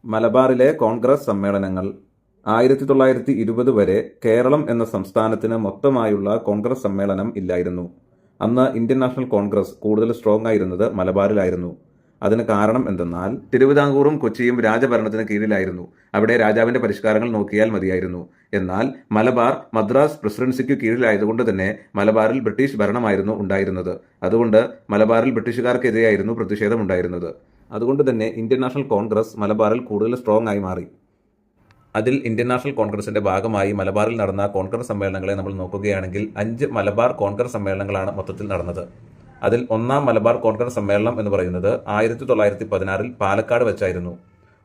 മലബാറിലെ കോൺഗ്രസ് സമ്മേളനങ്ങൾ 1920 വരെ കേരളം എന്ന സംസ്ഥാനത്തിന് മൊത്തമായുള്ള കോൺഗ്രസ് സമ്മേളനം ഇല്ലായിരുന്നു. അന്ന് ഇന്ത്യൻ നാഷണൽ കോൺഗ്രസ് കൂടുതൽ സ്ട്രോങ് ആയിരുന്നത് മലബാറിലായിരുന്നു. അതിന് കാരണം എന്തെന്നാൽ തിരുവിതാംകൂറും കൊച്ചിയും രാജഭരണത്തിന് കീഴിലായിരുന്നു. അവിടെ രാജാവിന്റെ പരിഷ്കാരങ്ങൾ നോക്കിയാൽ മതിയായിരുന്നു. എന്നാൽ മലബാർ മദ്രാസ് പ്രസിഡൻസിക്ക് കീഴിലായതുകൊണ്ട് തന്നെ മലബാറിൽ ബ്രിട്ടീഷ് ഭരണമായിരുന്നു ഉണ്ടായിരുന്നത്. അതുകൊണ്ട് മലബാറിൽ ബ്രിട്ടീഷുകാർക്കെതിരെയായിരുന്നു പ്രതിഷേധമുണ്ടായിരുന്നത്. അതുകൊണ്ട് തന്നെ ഇന്ത്യൻ നാഷണൽ കോൺഗ്രസ് മലബാറിൽ കൂടുതൽ സ്ട്രോങ് ആയി മാറി. അതിൽ ഇന്ത്യൻ നാഷണൽ കോൺഗ്രസിന്റെ ഭാഗമായി മലബാറിൽ നടന്ന കോൺഗ്രസ് സമ്മേളനങ്ങളെ നമ്മൾ നോക്കുകയാണെങ്കിൽ 5 മലബാർ കോൺഗ്രസ് സമ്മേളനങ്ങളാണ് മൊത്തത്തിൽ നടന്നത്. അതിൽ ഒന്നാം മലബാർ കോൺഗ്രസ് സമ്മേളനം എന്ന് പറയുന്നത് 1916 പാലക്കാട് വെച്ചായിരുന്നു.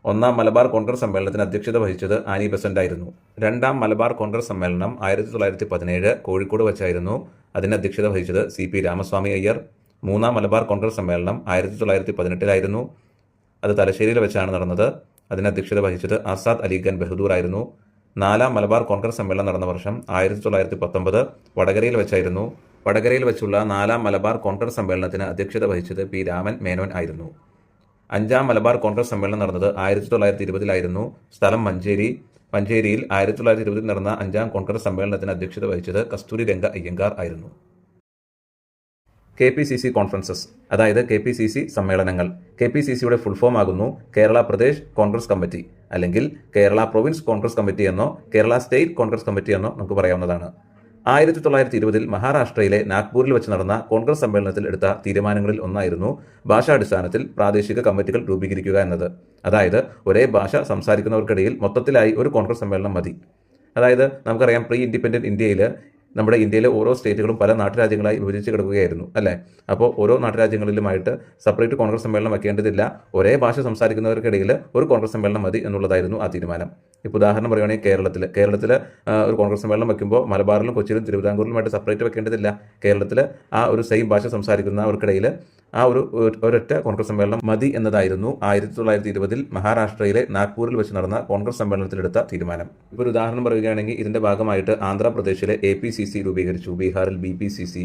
ഒന്നാം മലബാർ കോൺഗ്രസ് സമ്മേളനത്തിന് അധ്യക്ഷത വഹിച്ചത് ആനി ബെസന്റ് ആയിരുന്നു. രണ്ടാം മലബാർ കോൺഗ്രസ് സമ്മേളനം 1917 കോഴിക്കോട് വെച്ചായിരുന്നു. അതിന് അധ്യക്ഷത വഹിച്ചത് CP രാമസ്വാമി അയ്യർ. മൂന്നാം മലബാർ കോൺഗ്രസ് സമ്മേളനം 1918 അത് തലശ്ശേരിയിൽ വെച്ചാണ് നടന്നത്. അതിന് അധ്യക്ഷത വഹിച്ചത് ആസാദ് അലി ഖാൻ ബഹദൂർ ആയിരുന്നു. നാലാം മലബാർ കോൺഗ്രസ് സമ്മേളനം നടന്ന വർഷം 1919 വടകരയിൽ വെച്ചായിരുന്നു. വടകരയിൽ വെച്ചുള്ള നാലാം മലബാർ കോൺഗ്രസ് സമ്മേളനത്തിന് അധ്യക്ഷത വഹിച്ചത് P രാമൻ മേനോൻ ആയിരുന്നു. അഞ്ചാം മലബാർ കോൺഗ്രസ് സമ്മേളനം നടന്നത് 1920 സ്ഥലം മഞ്ചേരി. മഞ്ചേരിയിൽ 1920 നടന്ന അഞ്ചാം കോൺഗ്രസ് സമ്മേളനത്തിന് അധ്യക്ഷത വഹിച്ചത് കസ്തൂരി രംഗ അയ്യങ്കാർ ആയിരുന്നു. KPCC കോൺഫറൻസസ്, അതായത് KPCC സമ്മേളനങ്ങൾ. KPCCയുടെ ഫുൾ ഫോം ആകുന്നു കേരള പ്രദേശ് കോൺഗ്രസ് കമ്മിറ്റി, അല്ലെങ്കിൽ കേരള പ്രൊവിൻസ് കോൺഗ്രസ് കമ്മിറ്റി എന്നോ കേരള സ്റ്റേറ്റ് കോൺഗ്രസ് കമ്മിറ്റി എന്നോ നമുക്ക് പറയാവുന്നതാണ്. 1920 മഹാരാഷ്ട്രയിലെ നാഗ്പൂരിൽ വെച്ച് നടന്ന കോൺഗ്രസ് സമ്മേളനത്തിൽ എടുത്ത തീരുമാനങ്ങളിൽ ഒന്നായിരുന്നു ഭാഷാടിസ്ഥാനത്തിൽ പ്രാദേശിക കമ്മിറ്റികൾ രൂപീകരിക്കുക എന്നത്. അതായത് ഒരേ ഭാഷ സംസാരിക്കുന്നവർക്കിടയിൽ മൊത്തത്തിലായി ഒരു കോൺഗ്രസ് സമ്മേളനം മതി. അതായത് നമുക്കറിയാം, പ്രീ ഇൻഡിപെൻഡന്റ് ഇന്ത്യയിൽ നമ്മുടെ ഇന്ത്യയിലെ ഓരോ സ്റ്റേറ്റുകളും പല നാട്ടുരാജ്യങ്ങളായി വിഭജിച്ച് കിടക്കുകയായിരുന്നു, അല്ലേ? അപ്പോൾ ഓരോ നാട്ടുരാജ്യങ്ങളിലുമായിട്ട് സെപ്പറേറ്റ് കോൺഗ്രസ് സമ്മേളനം വെക്കേണ്ടതില്ല, ഒരേ ഭാഷ സംസാരിക്കുന്നവർക്കിടയിൽ ഒരു കോൺഗ്രസ് സമ്മേളനം മതി എന്നുള്ളതായിരുന്നു ആ തീരുമാനം. ഇപ്പോൾ ഉദാഹരണം പറയുകയാണെങ്കിൽ കേരളത്തിൽ ഒരു കോൺഗ്രസ് സമ്മേളനം വെക്കുമ്പോൾ മലബാറിലും കൊച്ചിയിലും തിരുവിതാംകൂറിലുമായിട്ട് സെപ്പറേറ്റ് വെക്കേണ്ടതില്ല. കേരളത്തിൽ ആ ഒരു സെയിം ഭാഷ സംസാരിക്കുന്നവർക്കിടയിൽ ആ ഒരൊറ്റ കോൺഗ്രസ് സമ്മേളനം മതി എന്നതായിരുന്നു 1920 മഹാരാഷ്ട്രയിലെ നാഗ്പൂരിൽ വെച്ച് നടന്ന കോൺഗ്രസ് സമ്മേളനത്തിലെടുത്ത തീരുമാനം. ഇപ്പോൾ ഒരു ഉദാഹരണം പറയുകയാണെങ്കിൽ ഇതിന്റെ ഭാഗമായിട്ട് ആന്ധ്രാപ്രദേശിലെ APCC രൂപീകരിച്ചു, ബീഹാറിൽ BPCC,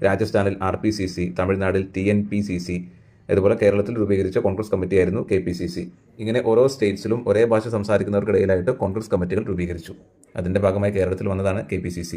രാജസ്ഥാനിൽ RPCC, തമിഴ്നാട്ടിൽ TNPCC. അതുപോലെ കേരളത്തിൽ രൂപീകരിച്ച കോൺഗ്രസ് കമ്മിറ്റിയായിരുന്നു KPCC. ഇങ്ങനെ ഓരോ സ്റ്റേറ്റ്സിലും ഒരേ ഭാഷ സംസാരിക്കുന്നവർക്കിടയിലായിട്ട് കോൺഗ്രസ് കമ്മിറ്റികൾ രൂപീകരിച്ചു. അതിന്റെ ഭാഗമായി കേരളത്തിൽ വന്നതാണ് KPCC.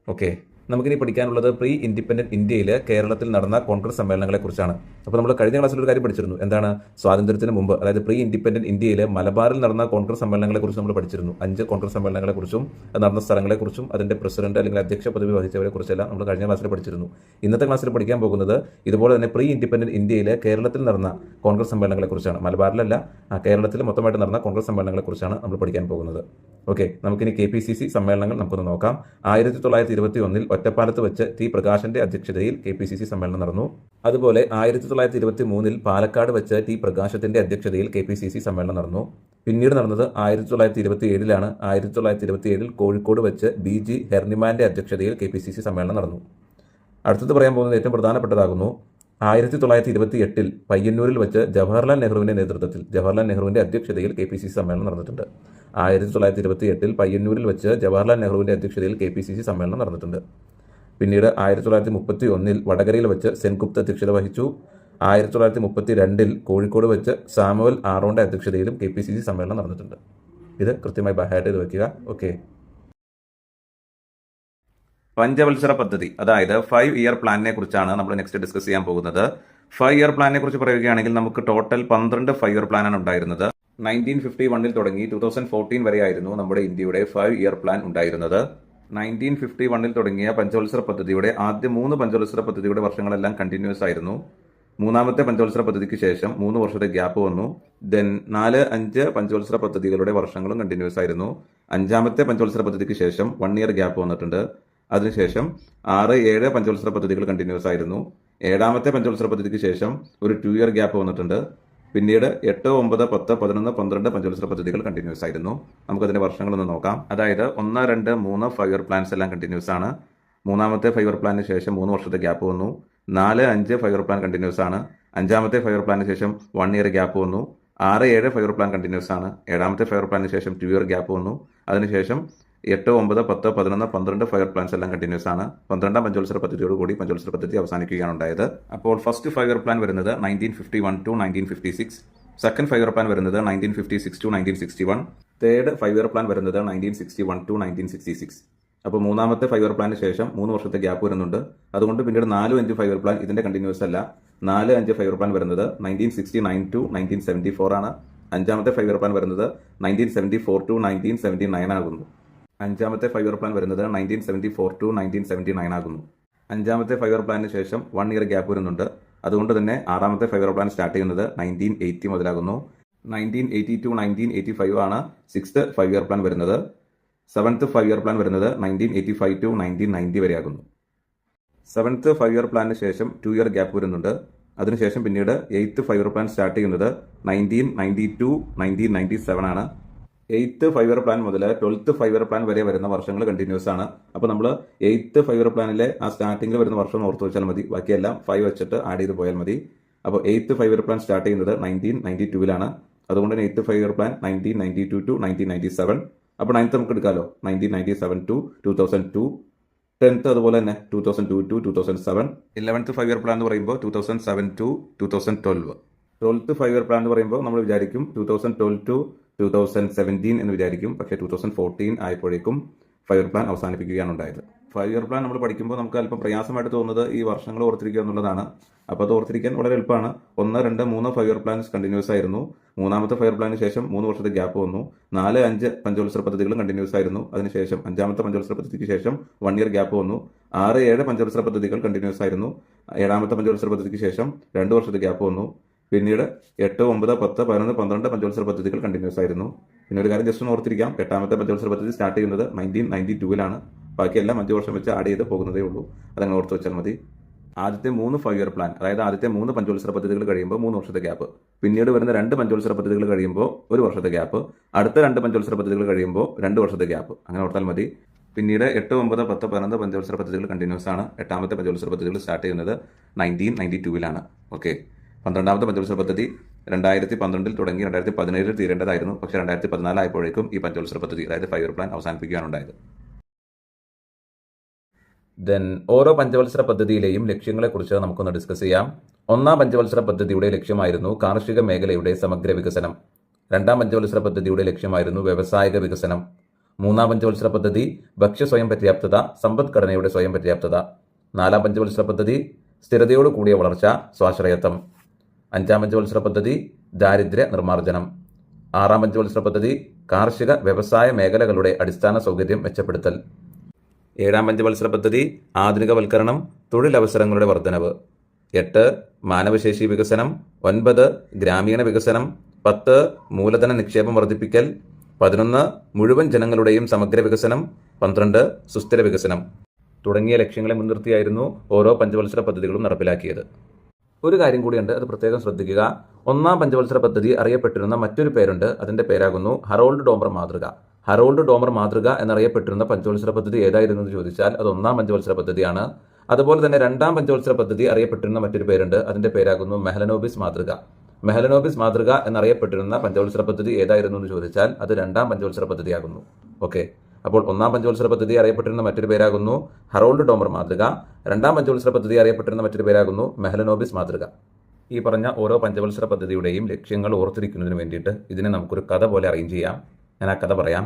ഓക്കെ, നമുക്കിനി പഠിക്കാനുള്ളത് പ്രീ ഇൻഡിപെൻഡന്റ് ഇന്ത്യയിൽ കേരളത്തിൽ നടന്ന കോൺഗ്രസ് സമ്മേളനങ്ങളെ കുറിച്ചാണ്. അപ്പോൾ നമ്മൾ കഴിഞ്ഞ ക്ലാസ്സിൽ ഒരു കാര്യം പഠിച്ചിരുന്നു. എന്താണ്? സ്വാതന്ത്ര്യത്തിന് മുമ്പ്, അതായത് പ്രീ ഇൻഡിപെൻഡന്റ് ഇന്ത്യയിൽ മലബാറിൽ നടന്ന കോൺഗ്രസ് സമ്മേളനങ്ങളെ കുറിച്ച് നമ്മൾ പഠിച്ചിരുന്നു. 5 കോൺഗ്രസ് സമ്മേളനങ്ങളെ കുറിച്ചും അത് നടന്ന സ്ഥലങ്ങളെക്കുറിച്ചും അതിന്റെ പ്രസിഡന്റ് അല്ലെങ്കിൽ അധ്യക്ഷ പദവി വഹിച്ചവരെ കുറിച്ചെല്ലാം നമ്മൾ കഴിഞ്ഞ ക്ലാസ്സിൽ പഠിച്ചിരുന്നു. ഇന്നത്തെ ക്ലാസ്സിൽ പഠിക്കാൻ പോകുന്നത് ഇതുപോലെ തന്നെ പ്രീ ഇൻഡിപെൻഡന്റ് ഇന്ത്യയിൽ കേരളത്തിൽ നടന്ന കോൺഗ്രസ് സമ്മേളനങ്ങളെ കുറിച്ചാണ്. മലബാറിലല്ല, കേരളത്തിൽ മൊത്തമായിട്ട് നടന്ന കോൺഗ്രസ് സമ്മേളനങ്ങളെ കുറിച്ചാണ് നമ്മൾ പഠിക്കാൻ പോകുന്നത്. ഓക്കെ, നമുക്കിനി KPCC സമ്മേളനങ്ങൾ നമുക്കൊന്ന് നോക്കാം. 1921 ഒറ്റപ്പാലത്ത് വെച്ച് T പ്രകാശന്റെ അധ്യക്ഷതയിൽ KPCC സമ്മേളനം നടന്നു. അതുപോലെ 1923 പാലക്കാട് വെച്ച് T പ്രകാശത്തിന്റെ അധ്യക്ഷതയിൽ KPCC സമ്മേളനം നടന്നു. പിന്നീട് നടന്നത് 1927 1927 കോഴിക്കോട് വെച്ച് BG ഹെർണിമാന്റെ അധ്യക്ഷതയിൽ KPCC സമ്മേളനം നടന്നു. അടുത്തത് പറയാൻ പോകുന്നത് ഏറ്റവും പ്രധാനപ്പെട്ടതാകുന്നു. 1928 പയ്യന്നൂരിൽ വെച്ച് ജവഹർലാൽ നെഹ്റുവിന്റെ നേതൃത്വത്തിൽ, ജവഹർലാൽ നെഹ്റുവിന്റെ അധ്യക്ഷതയിൽ KPCC സമ്മേളനം നടന്നിട്ടുണ്ട്. 1928 പയ്യന്നൂരിൽ വെച്ച് ജവഹർലാൽ നെഹ്റുവിന്റെ അധ്യക്ഷതയിൽ KPCC സമ്മേളനം നടന്നിട്ടുണ്ട്. പിന്നീട് 1931 വടകരയിൽ വെച്ച് സെൻഗുപ്ത അധ്യക്ഷത വഹിച്ചു. 1932 കോഴിക്കോട് വെച്ച് സാമുവൽ ആറോന്റെ അധ്യക്ഷതയിലും KPCC സമ്മേളനം നടന്നിട്ടുണ്ട്. ഇത് കൃത്യമായി ബൈഹാർട്ട് ചെയ്ത് വയ്ക്കുക. ഓക്കെ, പഞ്ചവത്സര പദ്ധതി, അതായത് 5 ഇയർ പ്ലാനിനെ കുറിച്ചാണ് നമ്മൾ നെക്സ്റ്റ് ഡിസ്കസ് ചെയ്യാൻ പോകുന്നത്. 5 ഇയർ പ്ലാനിനെ കുറിച്ച് പറയുകയാണെങ്കിൽ നമുക്ക് ടോട്ടൽ 12 5 ഇയർ പ്ലാനാണ് ഉണ്ടായിരുന്നത്. 1951 തുടങ്ങി 2014 വരെയായിരുന്നു നമ്മുടെ ഇന്ത്യയുടെ 5 ഇയർ പ്ലാൻ ഉണ്ടായിരുന്നത്. 1951 തുടങ്ങിയ പഞ്ചവത്സര പദ്ധതിയുടെ ആദ്യ 3 പഞ്ചവത്സര പദ്ധതിയുടെ വർഷങ്ങളെല്ലാം കണ്ടിന്യൂസ് ആയിരുന്നു. മൂന്നാമത്തെ പഞ്ചവത്സര പദ്ധതിക്ക് ശേഷം 3 വർഷത്തെ ഗ്യാപ്പ് വന്നു. ദെൻ 4, 5 പഞ്ചവത്സര പദ്ധതികളുടെ വർഷങ്ങളും കണ്ടിന്യൂസ് ആയിരുന്നു. അഞ്ചാമത്തെ പഞ്ചവത്സര പദ്ധതിക്ക് ശേഷം 1 ഇയർ ഗ്യാപ്പ് വന്നിട്ടുണ്ട്. അതിനുശേഷം 6, 7 പഞ്ചവത്സര പദ്ധതികൾ കണ്ടിന്യൂസ് ആയിരുന്നു. 7ാമത്തെ പഞ്ചവത്സര പദ്ധതിക്ക് ശേഷം ഒരു 2 ഇയർ ഗ്യാപ്പ് വന്നിട്ടുണ്ട്. പിന്നീട് 8, 9, 10, 11, 12 പഞ്ചവത്സര പദ്ധതികൾ കണ്ടിന്യൂസ് ആയിരുന്നു. നമുക്കതിന്റെ വർഷങ്ങളൊന്ന് നോക്കാം. അതായത് 1, 2, 3 5 ഇയർ പ്ലാൻസ് എല്ലാം കണ്ടിന്യൂസ് ആണ്. മൂന്നാമത്തെ 5 ഇയർ പ്ലാനിന് ശേഷം 3 വർഷത്തെ ഗ്യാപ്പ് വന്നു. 4, 5 5 ഇയർ പ്ലാൻ കണ്ടിന്യൂസ് ആണ്. അഞ്ചാമത്തെ 5 ഇയർ പ്ലാനിന് ശേഷം 1 ഇയർ ഗ്യാപ്പ് വന്നു. 6, 7 5 ഇയർ പ്ലാൻ കണ്ടിന്യൂസ് ആണ്. 7ാമത്തെ 5 ഇയർ പ്ലാനിന് ശേഷം 2 ഇയർ ഗ്യാപ്പ് വന്നു. അതിനുശേഷം 8, 9, 10, 11, 12 5 ഇയർ പ്ലാൻസ് എല്ലാം കണ്ടിന്യൂസ് ആണ്. 12ാം പഞ്ചവത്സര പദ്ധതിയോടുകൂടി പഞ്ചവത്സര പദ്ധതി അവസാനിക്കുകയാണ് ഉണ്ടായത്. അപ്പോൾ ഫസ്റ്റ് 5 ഇയർ പ്ലാൻ വരുന്നത് 1951 to 1956. സെക്കൻഡ് 5 ഇയർ പ്ലാൻ വരുന്നത് 1956 ടു 1961. തേർഡ് 5 ഇയർ പ്ലാൻ വരുന്നത് 1961 ടു 1966. അപ്പോൾ മൂന്നാമത്തെ 5 ഇയർ പ്ലാനിന് ശേഷം 3 വർഷത്തെ ഗ്യാപ്പ് വരുന്നുണ്ട്. അതുകൊണ്ട് പിന്നീട് 4-5 5 ഇയർ പ്ലാൻ ഇതിന്റെ കണ്ടിന്യൂസ് അല്ല. 4-5 5 ഇയർ പ്ലാൻ വരുന്നത് 1969 ടു 1974 ആണ്. അഞ്ചാമത്തെ 5 ഇയർ പ്ലാൻ വരുന്നത് 1974 ടു 1979 ആകുന്നു. അഞ്ചാമത്തെ 5 ഇയർ പ്ലാൻ വരുന്നത് 1974 ടു 1979 ആകുന്നു. അഞ്ചാമത്തെ 5 ഇയർ പ്ലാനിന് ശേഷം 1 ഇയർ ഗ്യാപ്പ് വരുന്നുണ്ട്. അതുകൊണ്ട് തന്നെ ആറാമത്തെ 5 ഇയർ പ്ലാൻ സ്റ്റാർട്ട് ചെയ്യുന്നത് 1980 മുതലാകുന്നു. 1980 ടു 1985 ആണ് 6th 5 ഇയർ പ്ലാൻ വരുന്നത്. 7th 5 ഇയർ പ്ലാൻ വരുന്നത് 1985 ടു 1990 വരെ ആകുന്നു. 7th 5 ഇയർ പ്ലാനിന് ശേഷം 2 ഇയർ ഗ്യാപ്പ് വരുന്നുണ്ട്. അതിനുശേഷം പിന്നീട് 8th 5 ഇയർ പ്ലാൻ സ്റ്റാർട്ട് ചെയ്യുന്നത് 1990 ടു 1997 ആണ്. 8th 5 ഇയർ പ്ലാൻ മുതൽ 12th 5 ഇയർ പ്ലാൻ വരെ വരുന്ന വർഷങ്ങൾ കണ്ടിന്യൂസ് ആണ്. അപ്പോൾ നമ്മൾ 8th 5 ഇയർ പ്ലാനിലെ ആ സ്റ്റാർട്ടിംഗിൽ വരുന്ന വർഷം ഓർത്ത് വെച്ചാൽ മതി. ബാക്കിയെല്ലാം 5 വെച്ചിട്ട് ആഡ് ചെയ്ത് പോയാൽ മതി. അപ്പോൾ 8th 5 ഇയർ പ്ലാൻ സ്റ്റാർട്ട് ചെയ്യുന്നത് 1992 അതുകൊണ്ട് തന്നെ 8th 5 ഇയർ പ്ലാൻ 1992 ടു 1997. അപ്പോൾ 9th നമുക്ക് എടുക്കാമല്ലോ, 1997 ടു 2002. 10th അതുപോലെ തന്നെ 2002 ടു 2007. 11th 5 ഇയർ പ്ലാൻ എന്ന് പറയുമ്പോൾ 2007 ടു 2012. 12th 5 ഇയർ പ്ലാൻ എന്ന് പറയുമ്പോൾ നമ്മൾ വിചാരിക്കും 2012 ടു 2017 എന്ന് വിചാരിക്കും. പക്ഷേ 2014 ആയപ്പോഴേക്കും 5 ഇയർ പ്ലാൻ അവസാനിപ്പിക്കുകയാണ് ഉണ്ടായത്. 5 ഇയർ പ്ലാൻ നമ്മൾ പഠിക്കുമ്പോൾ നമുക്ക് അല്പം പ്രയാസമായിട്ട് തോന്നുന്നത് ഈ വർഷങ്ങൾ ഓർത്തിരിക്കുക എന്നുള്ളതാണ്. അപ്പോൾ അത് ഓർത്തിരിക്കാൻ വളരെ എളുപ്പമാണ്. 1, 2, 3 5 ഇയർ പ്ലാൻസ് കണ്ടിന്യൂസ് ആയിരുന്നു. മൂന്നാമത്തെ 5 ഇയർ പ്ലാനിന് ശേഷം 3 വർഷത്തെ ഗ്യാപ്പ് വന്നു. 4, 5 പഞ്ചവത്സര പദ്ധതികളും കണ്ടിന്യൂസ് ആയിരുന്നു. അതിനുശേഷം അഞ്ചാമത്തെ പഞ്ചവത്സര പദ്ധതിക്ക് ശേഷം 1 ഇയർ ഗ്യാപ്പ് വന്നു. 6, 7 പഞ്ചവത്സര പദ്ധതികൾ കണ്ടിന്യൂസ് ആയിരുന്നു. 7ാമത്തെ പഞ്ചവത്സര പദ്ധതിക്ക് ശേഷം 2 വർഷത്തെ ഗ്യാപ്പ് വന്നു. പിന്നീട് 8, 9, 10, 11, 12 പഞ്ചവത്സര പദ്ധതികൾ കണ്ടിന്യൂസ് ആയിരുന്നു. പിന്നെ ഒരു കാര്യം ജസ്റ്റ് ഒന്ന് ഓർത്തിരിക്കാം, 8ാമത്തെ പഞ്ചവത്സര പദ്ധതി സ്റ്റാർട്ട് ചെയ്യുന്നത് 1992 ബാക്കിയെല്ലാം 5 വർഷം വെച്ച് ആഡ് ചെയ്ത് പോകുന്നതേ ഉള്ളൂ. അതങ്ങനെ ഓർത്ത് വെച്ചാൽ മതി. ആദ്യത്തെ 3 5 ഇയർ പ്ലാൻ, അതായത് ആദ്യത്തെ 3 പഞ്ചവത്സര പദ്ധതികൾ കഴിയുമ്പോൾ 3 വർഷത്തെ ഗ്യാപ്പ്, പിന്നീട് വരുന്ന 2 പഞ്ചവത്സര പദ്ധതികൾ കഴിയുമ്പോൾ 1 വർഷത്തെ ഗ്യാപ്പ്, അടുത്ത 2 പഞ്ചവത്സര പദ്ധതികൾ കഴിയുമ്പോൾ 2 വർഷത്തെ ഗ്യാപ്പ്, അങ്ങനെ ഓർത്താൽ മതി. പിന്നീട് 8, 9, 10, 11 പഞ്ചവത്സര പദ്ധതികൾ കണ്ടിന്യൂസ് ആണ്. 8ാമത്തെ പഞ്ചവത്സര പദ്ധതികൾ സ്റ്റാർട്ട് ചെയ്യുന്നത് 1992 ഓക്കെ. 12ാമത്തെ പഞ്ചവത്സര പദ്ധതി 2012 തുടങ്ങി 2017 തീരേണ്ടതായിരുന്നു. പക്ഷേ 2014 ആയപ്പോഴേക്കും ഈ പഞ്ചവത്സര പദ്ധതി, അതായത് 5 ഇയർ പ്ലാൻ അവസാനിപ്പിക്കുകയാണ് ഉണ്ടായത്. ദെൻ ഓരോ പഞ്ചവത്സര പദ്ധതിയിലെയും ലക്ഷ്യങ്ങളെക്കുറിച്ച് നമുക്കൊന്ന് ഡിസ്കസ് ചെയ്യാം. 1ാം പഞ്ചവത്സര പദ്ധതിയുടെ ലക്ഷ്യമായിരുന്നു കാർഷിക മേഖലയുടെ സമഗ്ര വികസനം. 2ാം പഞ്ചവത്സര പദ്ധതിയുടെ ലക്ഷ്യമായിരുന്നു വ്യവസായിക വികസനം. 3ാം പഞ്ചവത്സര പദ്ധതി ഭക്ഷ്യ സ്വയം പര്യാപ്തത, സമ്പദ്ഘടനയുടെ സ്വയം പര്യാപ്തത. 4ാം പഞ്ചവത്സര പദ്ധതി സ്ഥിരതയോട് കൂടിയ വളർച്ച, സ്വാശ്രയത്വം. 5ാം പഞ്ചവത്സര പദ്ധതി ദാരിദ്ര്യ നിർമ്മാർജ്ജനം. 6ാം പഞ്ചവത്സര പദ്ധതി കാർഷിക വ്യവസായ മേഖലകളുടെ അടിസ്ഥാന സൗകര്യം മെച്ചപ്പെടുത്തൽ. 7ാം പഞ്ചവത്സര പദ്ധതി ആധുനികവൽക്കരണം, തൊഴിലവസരങ്ങളുടെ വർധനവ്. 8 മാനവശേഷി വികസനം. 9 ഗ്രാമീണ വികസനം. 10 മൂലധന നിക്ഷേപം വർദ്ധിപ്പിക്കൽ. 11 മുഴുവൻ ജനങ്ങളുടെയും സമഗ്ര വികസനം. 12 സുസ്ഥിര വികസനം തുടങ്ങിയ ലക്ഷ്യങ്ങളെ മുൻനിർത്തിയായിരുന്നു ഓരോ പഞ്ചവത്സര പദ്ധതികളും നടപ്പിലാക്കിയത്. ഒരു കാര്യം കൂടിയുണ്ട്, അത് പ്രത്യേകം ശ്രദ്ധിക്കുക. 1ാം പഞ്ചവത്സര പദ്ധതി അറിയപ്പെട്ടിരുന്ന മറ്റൊരു പേരുണ്ട്. അതിന്റെ പേരാകുന്നു ഹറോൾഡ് ഡോമർ മാതൃക. ഹറോൾഡ് ഡോമർ മാതൃക എന്നറിയപ്പെട്ടിരുന്ന പഞ്ചവത്സര പദ്ധതി ഏതായിരുന്നു എന്ന് ചോദിച്ചാൽ അത് 1ാം പഞ്ചവത്സര പദ്ധതിയാണ്. അതുപോലെ തന്നെ 2ാം പഞ്ചവത്സര പദ്ധതി അറിയപ്പെട്ടിരുന്ന മറ്റൊരു പേരുണ്ട്. അതിന്റെ പേരാകുന്നു മെഹലനോബിസ് മാതൃക. മെഹലനോബിസ് മാതൃക എന്നറിയപ്പെട്ടിരുന്ന പഞ്ചവത്സര പദ്ധതി ഏതായിരുന്നു എന്ന് ചോദിച്ചാൽ അത് 2ാം പഞ്ചവത്സര പദ്ധതിയാകുന്നു. ഓക്കെ. അപ്പോൾ 1ാം പഞ്ചവത്സര പദ്ധതി അറിയപ്പെട്ടിരുന്ന മറ്റൊരു പേരാകുന്നു ഹറോൾഡ് ഡോമർ മാതൃക. 2ാം പഞ്ചവത്സര പദ്ധതി അറിയപ്പെട്ടിരുന്ന മറ്റൊരു പേരാകുന്നു മെഹലനോബിസ് മാതൃക. ഈ പറഞ്ഞ ഓരോ പഞ്ചവത്സര പദ്ധതിയുടെയും ലക്ഷ്യങ്ങൾ ഓർത്തിരിക്കുന്നതിന് വേണ്ടിയിട്ട് ഇതിനെ നമുക്കൊരു കഥ പോലെ അറേഞ്ച് ചെയ്യാം. ഞാൻ ആ കഥ പറയാം.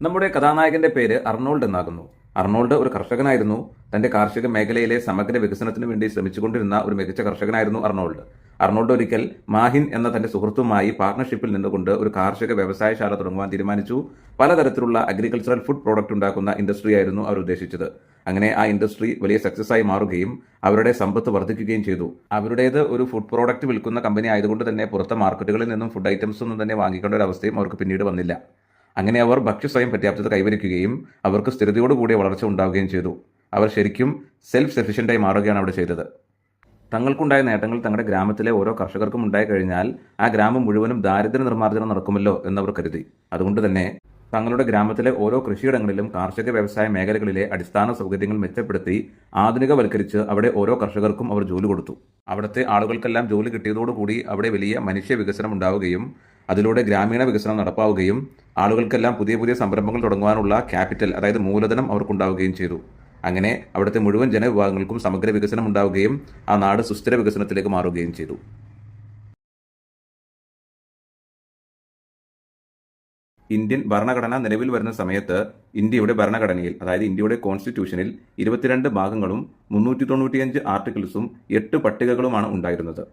നമ്മുടെ കഥാനായകന്റെ പേര് അർണോൾഡ് എന്നാകുന്നു. അർണോൾഡ് ഒരു കർഷകനായിരുന്നു. തന്റെ കാർഷിക മേഖലയിലെ സമഗ്ര വികസനത്തിന് വേണ്ടി ശ്രമിച്ചുകൊണ്ടിരുന്ന ഒരു മികച്ച കർഷകനായിരുന്നു അർണോൾഡ്. അർണോൾഡ് ഒരിക്കൽ മാഹിൻ എന്ന തന്റെ സുഹൃത്തുമായി പാർട്ണർഷിപ്പിൽ നിന്നുകൊണ്ട് ഒരു കാർഷിക വ്യവസായശാല തുടങ്ങുവാൻ തീരുമാനിച്ചു. പലതരത്തിലുള്ള അഗ്രികൾച്ചറൽ ഫുഡ് പ്രോഡക്റ്റ് ഉണ്ടാക്കുന്ന ഇൻഡസ്ട്രി ആയിരുന്നു അവർ ഉദ്ദേശിച്ചത്. അങ്ങനെ ആ ഇൻഡസ്ട്രി വലിയ സക്സസ് ആയി മാറുകയും അവരുടെ സമ്പത്ത് വർദ്ധിക്കുകയും ചെയ്തു. അവരുടേത് ഒരു ഫുഡ് പ്രോഡക്റ്റ് വിൽക്കുന്ന കമ്പനി ആയതുകൊണ്ട് തന്നെ പുറത്തെ മാർക്കറ്റുകളിൽ നിന്നും ഫുഡ് ഐറ്റംസ് ഒന്നും തന്നെ വാങ്ങിക്കേണ്ട ഒരു അവസ്ഥയും അവർക്ക് പിന്നീട് വന്നില്ല. അങ്ങനെ അവർ ഭക്ഷ്യ സ്വയം പര്യാപ്തത കൈവരിക്കുകയും അവർക്ക് സ്ഥിരതയോടുകൂടിയ വളർച്ച ഉണ്ടാവുകയും ചെയ്തു. അവർ ശരിക്കും സെൽഫ് സഫിഷ്യൻ്റായി മാറുകയാണ് അവിടെ ചെയ്തത്. തങ്ങൾക്കുണ്ടായ നേട്ടങ്ങൾ തങ്ങളുടെ ഗ്രാമത്തിലെ ഓരോ കർഷകർക്കും ഉണ്ടായി കഴിഞ്ഞാൽ ആ ഗ്രാമം മുഴുവനും ദാരിദ്ര്യ നിർമ്മാർജ്ജനം നടക്കുമല്ലോ എന്നവർ കരുതി. അതുകൊണ്ട് തന്നെ തങ്ങളുടെ ഗ്രാമത്തിലെ ഓരോ കൃഷിയിടങ്ങളിലും കാർഷിക വ്യവസായ മേഖലകളിലെ അടിസ്ഥാന സൗകര്യങ്ങൾ മെച്ചപ്പെടുത്തി ആധുനികവൽക്കരിച്ച് അവിടെ ഓരോ കർഷകർക്കും അവർ ജോലി കൊടുത്തു. അവിടുത്തെ ആളുകൾക്കെല്ലാം ജോലി കിട്ടിയതോടുകൂടി അവിടെ വലിയ മനുഷ്യ വികസനം ഉണ്ടാവുകയും അതിലൂടെ ഗ്രാമീണ വികസനം നടപ്പാവുകയും ആളുകൾക്കെല്ലാം പുതിയ പുതിയ സംരംഭങ്ങൾ തുടങ്ങുവാനുള്ള ക്യാപിറ്റൽ, അതായത് മൂലധനം അവർക്കുണ്ടാവുകയും ചെയ്തു. അങ്ങനെ അവിടുത്തെ മുഴുവൻ ജനവിഭാഗങ്ങൾക്കും സമഗ്ര വികസനം ഉണ്ടാവുകയും ആ നാട് സുസ്ഥിര വികസനത്തിലേക്ക് മാറുകയും ചെയ്തു. ഇന്ത്യൻ ഭരണഘടന നിലവിൽ വരുന്ന സമയത്ത് ഇന്ത്യയുടെ ഭരണഘടനയിൽ, അതായത് ഇന്ത്യയുടെ കോൺസ്റ്റിറ്റ്യൂഷനിൽ 22 ഭാഗങ്ങളും 395 ആർട്ടിക്കിൾസും 8 പട്ടികകളുമാണ് ഉണ്ടായിരുന്നത്.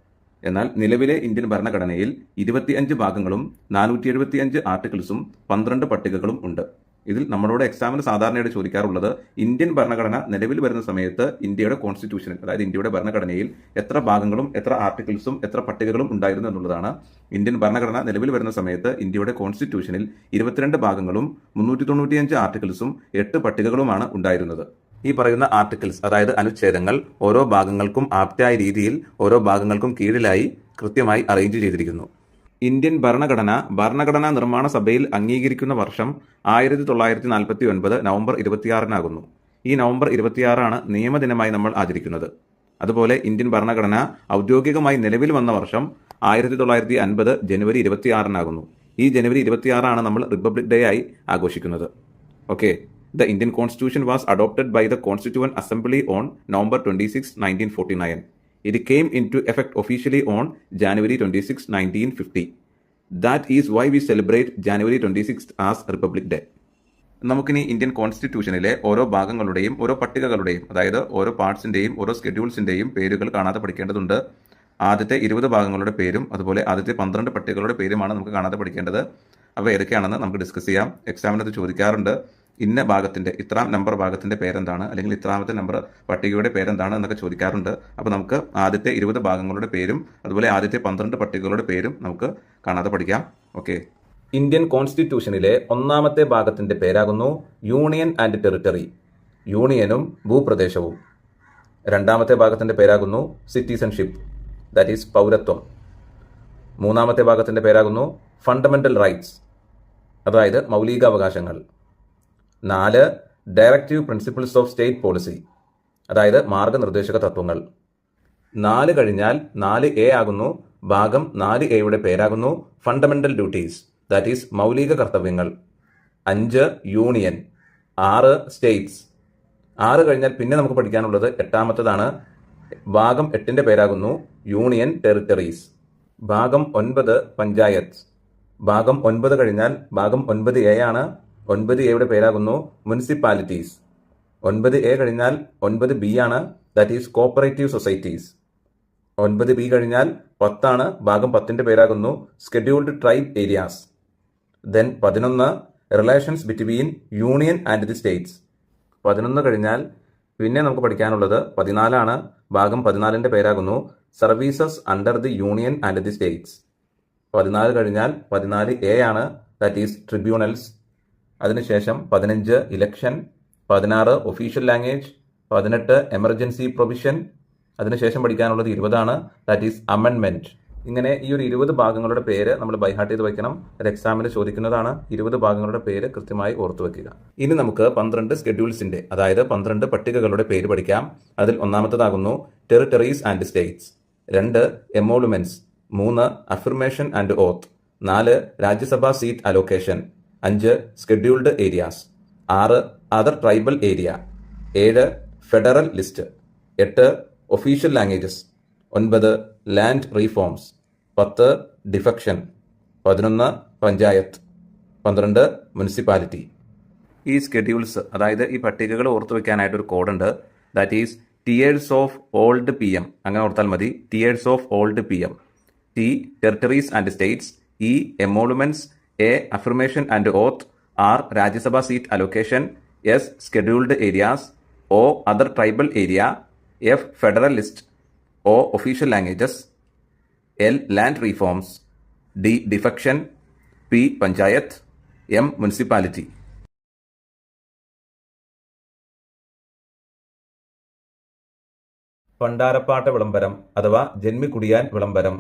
എന്നാൽ നിലവിലെ ഇന്ത്യൻ ഭരണഘടനയിൽ 25 ഭാഗങ്ങളും 475 ആർട്ടിക്കിൾസും 12 പട്ടികകളും ഉണ്ട്. ഇതിൽ നമ്മളോട് എക്സാമിന് സാധാരണയായിട്ട് ചോദിക്കാറുള്ളത് ഇന്ത്യൻ ഭരണഘടന നിലവിൽ വരുന്ന സമയത്ത് ഇന്ത്യയുടെ കോൺസ്റ്റിറ്റ്യൂഷനിൽ, അതായത് ഇന്ത്യയുടെ ഭരണഘടനയിൽ എത്ര ഭാഗങ്ങളും എത്ര ആർട്ടിക്കിൾസും എത്ര പട്ടികകളും ഉണ്ടായിരുന്നു എന്നുള്ളതാണ്. ഇന്ത്യൻ ഭരണഘടന നിലവിൽ വരുന്ന സമയത്ത് ഇന്ത്യയുടെ കോൺസ്റ്റിറ്റ്യൂഷനിൽ 22 ഭാഗങ്ങളും 395 ആർട്ടിക്കിൾസും 8 പട്ടികകളുമാണ് ഉണ്ടായിരുന്നത്. ഈ പറയുന്ന ആർട്ടിക്കിൾസ്, അതായത് അനുച്ഛേദങ്ങൾ, ഓരോ ഭാഗങ്ങൾക്കും ആപ്റ്റായ രീതിയിൽ ഓരോ ഭാഗങ്ങൾക്കും കീഴിലായി കൃത്യമായി അറേഞ്ച് ചെയ്തിരിക്കുന്നു. ഇന്ത്യൻ ഭരണഘടനാ നിർമ്മാണ സഭയിൽ അംഗീകരിക്കുന്ന വർഷം 1949 നവംബർ 26-നാകുന്നു. ഈ നവംബർ 26 നിയമദിനമായി നമ്മൾ ആചരിക്കുന്നത്. അതുപോലെ ഇന്ത്യൻ ഭരണഘടന ഔദ്യോഗികമായി നിലവിൽ വന്ന വർഷം 1950 ജനുവരി 26-നാകുന്നു. ഈ ജനുവരി 26 നമ്മൾ റിപ്പബ്ലിക് ഡേ ആയി ആഘോഷിക്കുന്നത്. Okay. The Indian Constitution was adopted by the Constituent Assembly on November 26, 1949. It came into effect officially on January 26, 1950. That is why we celebrate January 26th as Republic Day. നമുക്കിനി Indian കോൺസ്റ്റിറ്റ്യൂഷനിലെ ഓരോ ഭാഗങ്ങളുടെയും ഓരോ പട്ടികകളുടെയും, അതായത് ഓരോ പാർട്സിൻ്റെയും ഓരോ സ്കെഡ്യൂൾസിൻ്റെയും പേരുകൾ കാണാതെ പഠിക്കേണ്ടതുണ്ട്. ആദ്യത്തെ 20 ഭാഗങ്ങളുടെ പേരും അതുപോലെ ആദ്യത്തെ 12 പട്ടികകളുടെ പേരുമാണ് നമുക്ക് കാണാതെ പഠിക്കേണ്ടത്. അപ്പോൾ ഏതൊക്കെയാണെന്ന് നമുക്ക് ഡിസ്കസ് ചെയ്യാം. എക്സാമിനത് ചോദിക്കാറുണ്ട്. ഇന്ന ഭാഗത്തിൻ്റെ ഇത്രാം നമ്പർ ഭാഗത്തിൻ്റെ പേരെന്താണ്, അല്ലെങ്കിൽ ഇത്രാമത്തെ നമ്പർ പട്ടികയുടെ പേരെന്താണ് എന്നൊക്കെ ചോദിക്കാറുണ്ട്. അപ്പോൾ നമുക്ക് ആദ്യത്തെ 20 ഭാഗങ്ങളുടെ പേരും അതുപോലെ ആദ്യത്തെ 12 പട്ടികകളുടെ പേരും നമുക്ക് കാണാതെ പഠിക്കാം. ഓക്കെ. ഇന്ത്യൻ കോൺസ്റ്റിറ്റ്യൂഷനിലെ ഒന്നാമത്തെ ഭാഗത്തിൻ്റെ പേരാകുന്നു യൂണിയൻ ആൻഡ് ടെറിട്ടറി, യൂണിയനും ഭൂപ്രദേശവും. രണ്ടാമത്തെ ഭാഗത്തിൻ്റെ പേരാകുന്നു സിറ്റിസൺഷിപ്പ്, ദാറ്റ് ഈസ് പൗരത്വം. മൂന്നാമത്തെ ഭാഗത്തിൻ്റെ പേരാകുന്നു ഫണ്ടമെൻ്റൽ റൈറ്റ്സ്, അതായത് മൗലികാവകാശങ്ങൾ. 4 directive principles of state policy, അതായത് മാർഗനിർദ്ദേശക തത്വങ്ങൾ. 4 കഴിഞ്ഞാൽ 4A ആകുന്നു. ഭാഗം 4A പേരാകുന്നു ഫണ്ടമെന്റൽ ഡ്യൂട്ടീസ്, ദാറ്റ് ഈസ് മൗലിക കർത്തവ്യങ്ങൾ. 5 യൂണിയൻ, 6 സ്റ്റേറ്റ്സ്. 6 കഴിഞ്ഞാൽ പിന്നെ നമുക്ക് പഠിക്കാനുള്ളത് 8-ാമത്തേതാണ്. ഭാഗം 8ന്റെ പേരാകുന്നു യൂണിയൻ ടെറിട്ടറീസ്. ഭാഗം 9 പഞ്ചായത്ത്. ഭാഗം 9 കഴിഞ്ഞാൽ ഭാഗം 9A ആണ്. 9A പേരാകുന്നു municipalities. 9A കഴിഞ്ഞാൽ 9B ആണ്, that is cooperative societies. 9B കഴിഞ്ഞാൽ 10 ആണ്. ഭാഗം 10ന്റെ പേരാകുന്നു scheduled tribe areas. Then 11 relations between union and the states. 11 കഴിഞ്ഞാൽ പിന്നെ നമുക്ക് പഠിക്കാനുള്ളത് 14 ആണ്. ഭാഗം 14ന്റെ പേരാകുന്നു services under the union and the states. 14 കഴിഞ്ഞാൽ 14A ആണ്, ദാറ്റ് ഈസ് ട്രിബ്യൂണൽസ്. അതിനുശേഷം 15 election, 16 official language, 18 emergency provision. അതിനുശേഷം പഠിക്കാനുള്ളത് 20 ആണ്, ദാറ്റ് ഈസ് അമെൻമെന്റ്. ഇങ്ങനെ ഈ ഒരു 20 ഭാഗങ്ങളുടെ പേര് നമ്മൾ ബൈഹാർട്ട് ചെയ്ത് വയ്ക്കണം. ഒരു എക്സാമിന് ചോദിക്കുന്നതാണ്. 20 ഭാഗങ്ങളുടെ പേര് കൃത്യമായി ഓർത്തു വെക്കുക. ഇനി നമുക്ക് 12 സ്കെഡ്യൂൾസിന്റെ, അതായത് 12 പട്ടികകളുടെ പേര് പഠിക്കാം. അതിൽ ഒന്നാമത്തേതാകുന്നു territories and states. 2 emoluments. 3 affirmation and oath. 4 Rajya Sabha seat allocation. 5 scheduled areas. 6 other tribal area. 7 federal list. 8 official languages. 9 land reforms. 10 defection. 11 panchayat. 12 municipality. ഈ സ്കെഡ്യൂൾസ്, അതായത് ഈ പട്ടികകൾ ഓർത്തു വയ്ക്കാനായിട്ടൊരു കോഡുണ്ട്. That is tears of old PM. അങ്ങനെ ഓർത്താൽ മതി. Tears of old PM. T territories and states. E emoluments. A affirmation and oath. R Rajya seat allocation. S scheduled areas. O other tribal area. F federal list. O official languages. L land reforms. D defection. P panchayat. M municipality. പണ്ടാരപ്പാട്ട വിളംബരം അഥവാ ജന്മിക്കുടിയാൻ വിളംബരം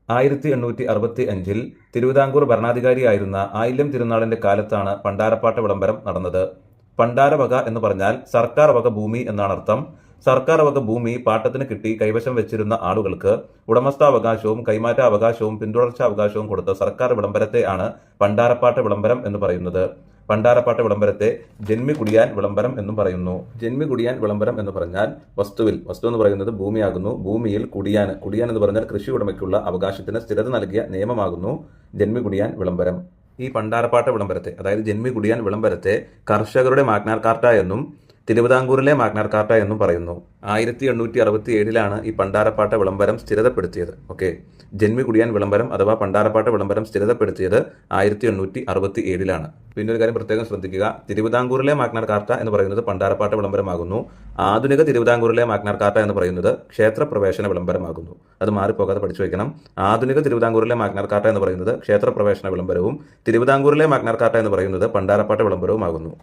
1865 തിരുവിതാംകൂർ ഭരണാധികാരിയായിരുന്ന ആയില്യം തിരുനാളിന്റെ കാലത്താണ് പണ്ടാരപ്പാട്ട വിളംബരം നടന്നത്. പണ്ടാരവക എന്ന് പറഞ്ഞാൽ സർക്കാർ വക ഭൂമി എന്നാണ് അർത്ഥം. സർക്കാർ വക ഭൂമി പാട്ടത്തിന് കിട്ടി കൈവശം വെച്ചിരുന്ന ആളുകൾക്ക് ഉടമസ്ഥാവകാശവും കൈമാറ്റാവകാശവും പിന്തുടർച്ചാവകാശവും കൊടുത്ത സർക്കാർ വിളംബരത്തെ ആണ് പണ്ടാരപ്പാട്ട വിളംബരം എന്ന് പറയുന്നത്. പണ്ടാരപ്പാട്ട വിളംബരത്തെ ജന്മികുടിയാൻ വിളംബരം എന്നും പറയുന്നു. ജന്മികുടിയാൻ വിളംബരം എന്ന് പറഞ്ഞാൽ വസ്തു എന്ന് പറയുന്നത് ഭൂമിയാകുന്നു. ഭൂമിയിൽ കുടിയാൻ എന്ന് പറഞ്ഞാൽ കൃഷി ഉടമയ്ക്കുള്ള അവകാശത്തിന് സ്ഥിരത നൽകിയ നിയമമാകുന്നു ജന്മികുടിയാൻ വിളംബരം. ഈ പണ്ടാരപ്പാട്ട വിളംബരത്തെ, അതായത് ജന്മി കുടിയാൻ വിളംബരത്തെ കർഷകരുടെ മാഗ്നാർ കാർട്ട എന്നും തിരുവിതാംകൂറിലെ മാഗ്നാർ കാർട്ട എന്നും പറയുന്നു. 1867 ഈ പണ്ടാരപ്പാട്ട വിളംബരം സ്ഥിരതപ്പെടുത്തിയത്. ഓക്കെ, ജന്മി കുടിയാൻ വിളംബരം അഥവാ പണ്ടാരപ്പാട്ട വിളംബരം സ്ഥിരതപ്പെടുത്തിയത് 1867. പിന്നെ ഒരു കാര്യം പ്രത്യേകം ശ്രദ്ധിക്കുക, തിരുവിതാംകൂറിലെ മാഗ്നാർ കാർട്ട എന്ന് പറയുന്നത് പണ്ടാരപ്പാട്ട വിളംബരമാകുന്നു. ആധുനിക തിരുവിതാംകൂറിലെ മാഗ്നാർ കാർട്ട എന്ന് പറയുന്നത് ക്ഷേത്രപ്രവേശന വിളംബരമാകുന്നു. അത് മാറിപ്പോകാതെ പഠിച്ചു വയ്ക്കണം. ആധുനിക തിരുവിതാംകൂറിലെ മാഗ്നാർ കാർട്ട എന്ന് പറയുന്നത് ക്ഷേത്രപ്രവേശന വിളംബരവും തിരുവിതാംകൂറിലെ മാഗ്നാർ കാർട്ട എന്ന് പറയുന്നത് പണ്ടാരപ്പാട്ട വിളംബരവുമാകുന്നു.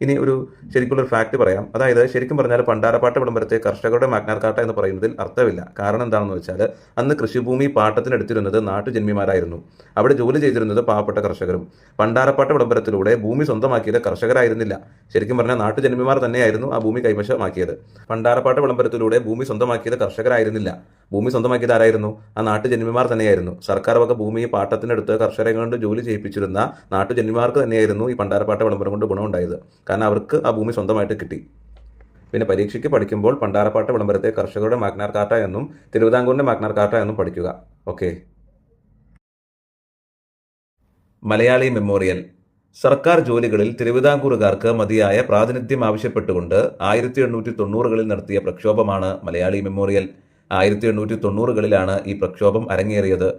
ഇനി ഒരു ശരിക്കുള്ളൊരു ഫാക്ട് പറയാം. അതായത് ശരിക്കും പറഞ്ഞാൽ പണ്ടാരപ്പാട്ട വിളംബരത്തെ കർഷകരുടെ മാഗ്നാർ കാർട്ട എന്ന് പറയുന്നതിൽ അർത്ഥമില്ല. കാരണം എന്താണെന്ന് വെച്ചാൽ അന്ന് കൃഷിഭൂമി പാട്ടത്തിനെടുത്തിരുന്നത് നാട്ടുജന്മിമാരായിരുന്നു. അവിടെ ജോലി ചെയ്തിരുന്നത് പാവപ്പെട്ട കർഷകരും. പണ്ടാരപ്പാട്ട വിളംബരത്തിലൂടെ ഭൂമി സ്വന്തമാക്കിയത് കർഷകരായിരുന്നില്ല. ശരിക്കും പറഞ്ഞാൽ നാട്ടുജന്മിമാർ തന്നെയായിരുന്നു ആ ഭൂമി കൈവശമാക്കിയത്. പണ്ടാരപ്പാട്ട വിളംബരത്തിലൂടെ ഭൂമി സ്വന്തമാക്കിയത് കർഷകരായിരുന്നില്ല. ഭൂമി സ്വന്തമാക്കിയത് ആരായിരുന്നു? ആ നാട്ടുജന്മിമാർ തന്നെയായിരുന്നു. സർക്കാർ വക ഭൂമി പാട്ടത്തിനെടുത്ത് കർഷകരെ കൊണ്ട് ജോലി ചെയ്യിപ്പിച്ചിരുന്ന നാട്ടുജന്മിമാർക്ക് തന്നെയായിരുന്നു ഈ പണ്ടാരപ്പാട്ട വിളംബരം കൊണ്ട് ഗുണമുണ്ടായത്. കാരണം അവർക്ക് ആ ഭൂമി സ്വന്തമായിട്ട് കിട്ടി. പിന്നെ പരീക്ഷയ്ക്ക് പഠിക്കുമ്പോൾ പണ്ടാരപ്പാട്ട വിളംബരത്തെ കർഷകരുടെ മാഗ്നാർ കാർട്ട എന്നും തിരുവിതാംകൂറിന്റെ മാഗ്നാർ കാർട്ട എന്നും പഠിക്കുക. ഓക്കെ. മലയാളി മെമ്മോറിയൽ. സർക്കാർ ജോലികളിൽ തിരുവിതാംകൂറുകാർക്ക് മതിയായ പ്രാതിനിധ്യം ആവശ്യപ്പെട്ടുകൊണ്ട് 1890കളിൽ നടത്തിയ പ്രക്ഷോഭമാണ് മലയാളി മെമ്മോറിയൽ. 1890കളിലാണ് ഈ പ്രക്ഷോഭം അരങ്ങേറിയത്.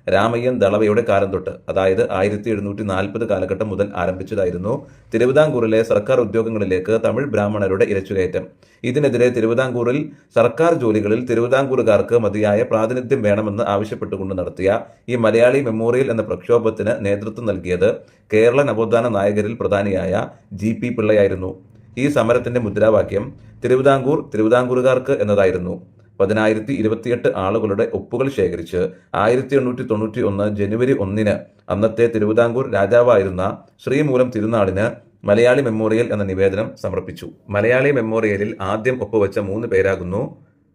രാമയ്യൻ ദളവയുടെ കാലം തൊട്ട്, അതായത് 1740 കാലഘട്ടം മുതൽ ആരംഭിച്ചതായിരുന്നു തിരുവിതാംകൂറിലെ സർക്കാർ ഉദ്യോഗങ്ങളിലേക്ക് തമിഴ് ബ്രാഹ്മണരുടെ ഇരച്ചുകയറ്റം. ഇതിനെതിരെ തിരുവിതാംകൂറിൽ സർക്കാർ ജോലികളിൽ തിരുവിതാംകൂറുകാർക്ക് മതിയായ പ്രാതിനിധ്യം വേണമെന്ന് ആവശ്യപ്പെട്ടുകൊണ്ട് നടത്തിയ ഈ മലയാളി മെമ്മോറിയൽ എന്ന പ്രക്ഷോഭത്തിന് നേതൃത്വം നൽകിയത് കേരള നവോത്ഥാന നായകരിൽ പ്രധാനിയായ GP പിള്ളയായിരുന്നു. ഈ സമരത്തിന്റെ മുദ്രാവാക്യം തിരുവിതാംകൂറുകാർക്ക് എന്നതായിരുന്നു. 10,028 ആളുകളുടെ ഒപ്പുകൾ ശേഖരിച്ച് 1891 ജനുവരി 1 അന്നത്തെ തിരുവിതാംകൂർ രാജാവായിരുന്ന ശ്രീമൂലം തിരുനാളിന് മലയാളി മെമ്മോറിയൽ എന്ന നിവേദനം സമർപ്പിച്ചു. മലയാളി മെമ്മോറിയലിൽ ആദ്യം ഒപ്പുവെച്ച 3 പേരാകുന്നു.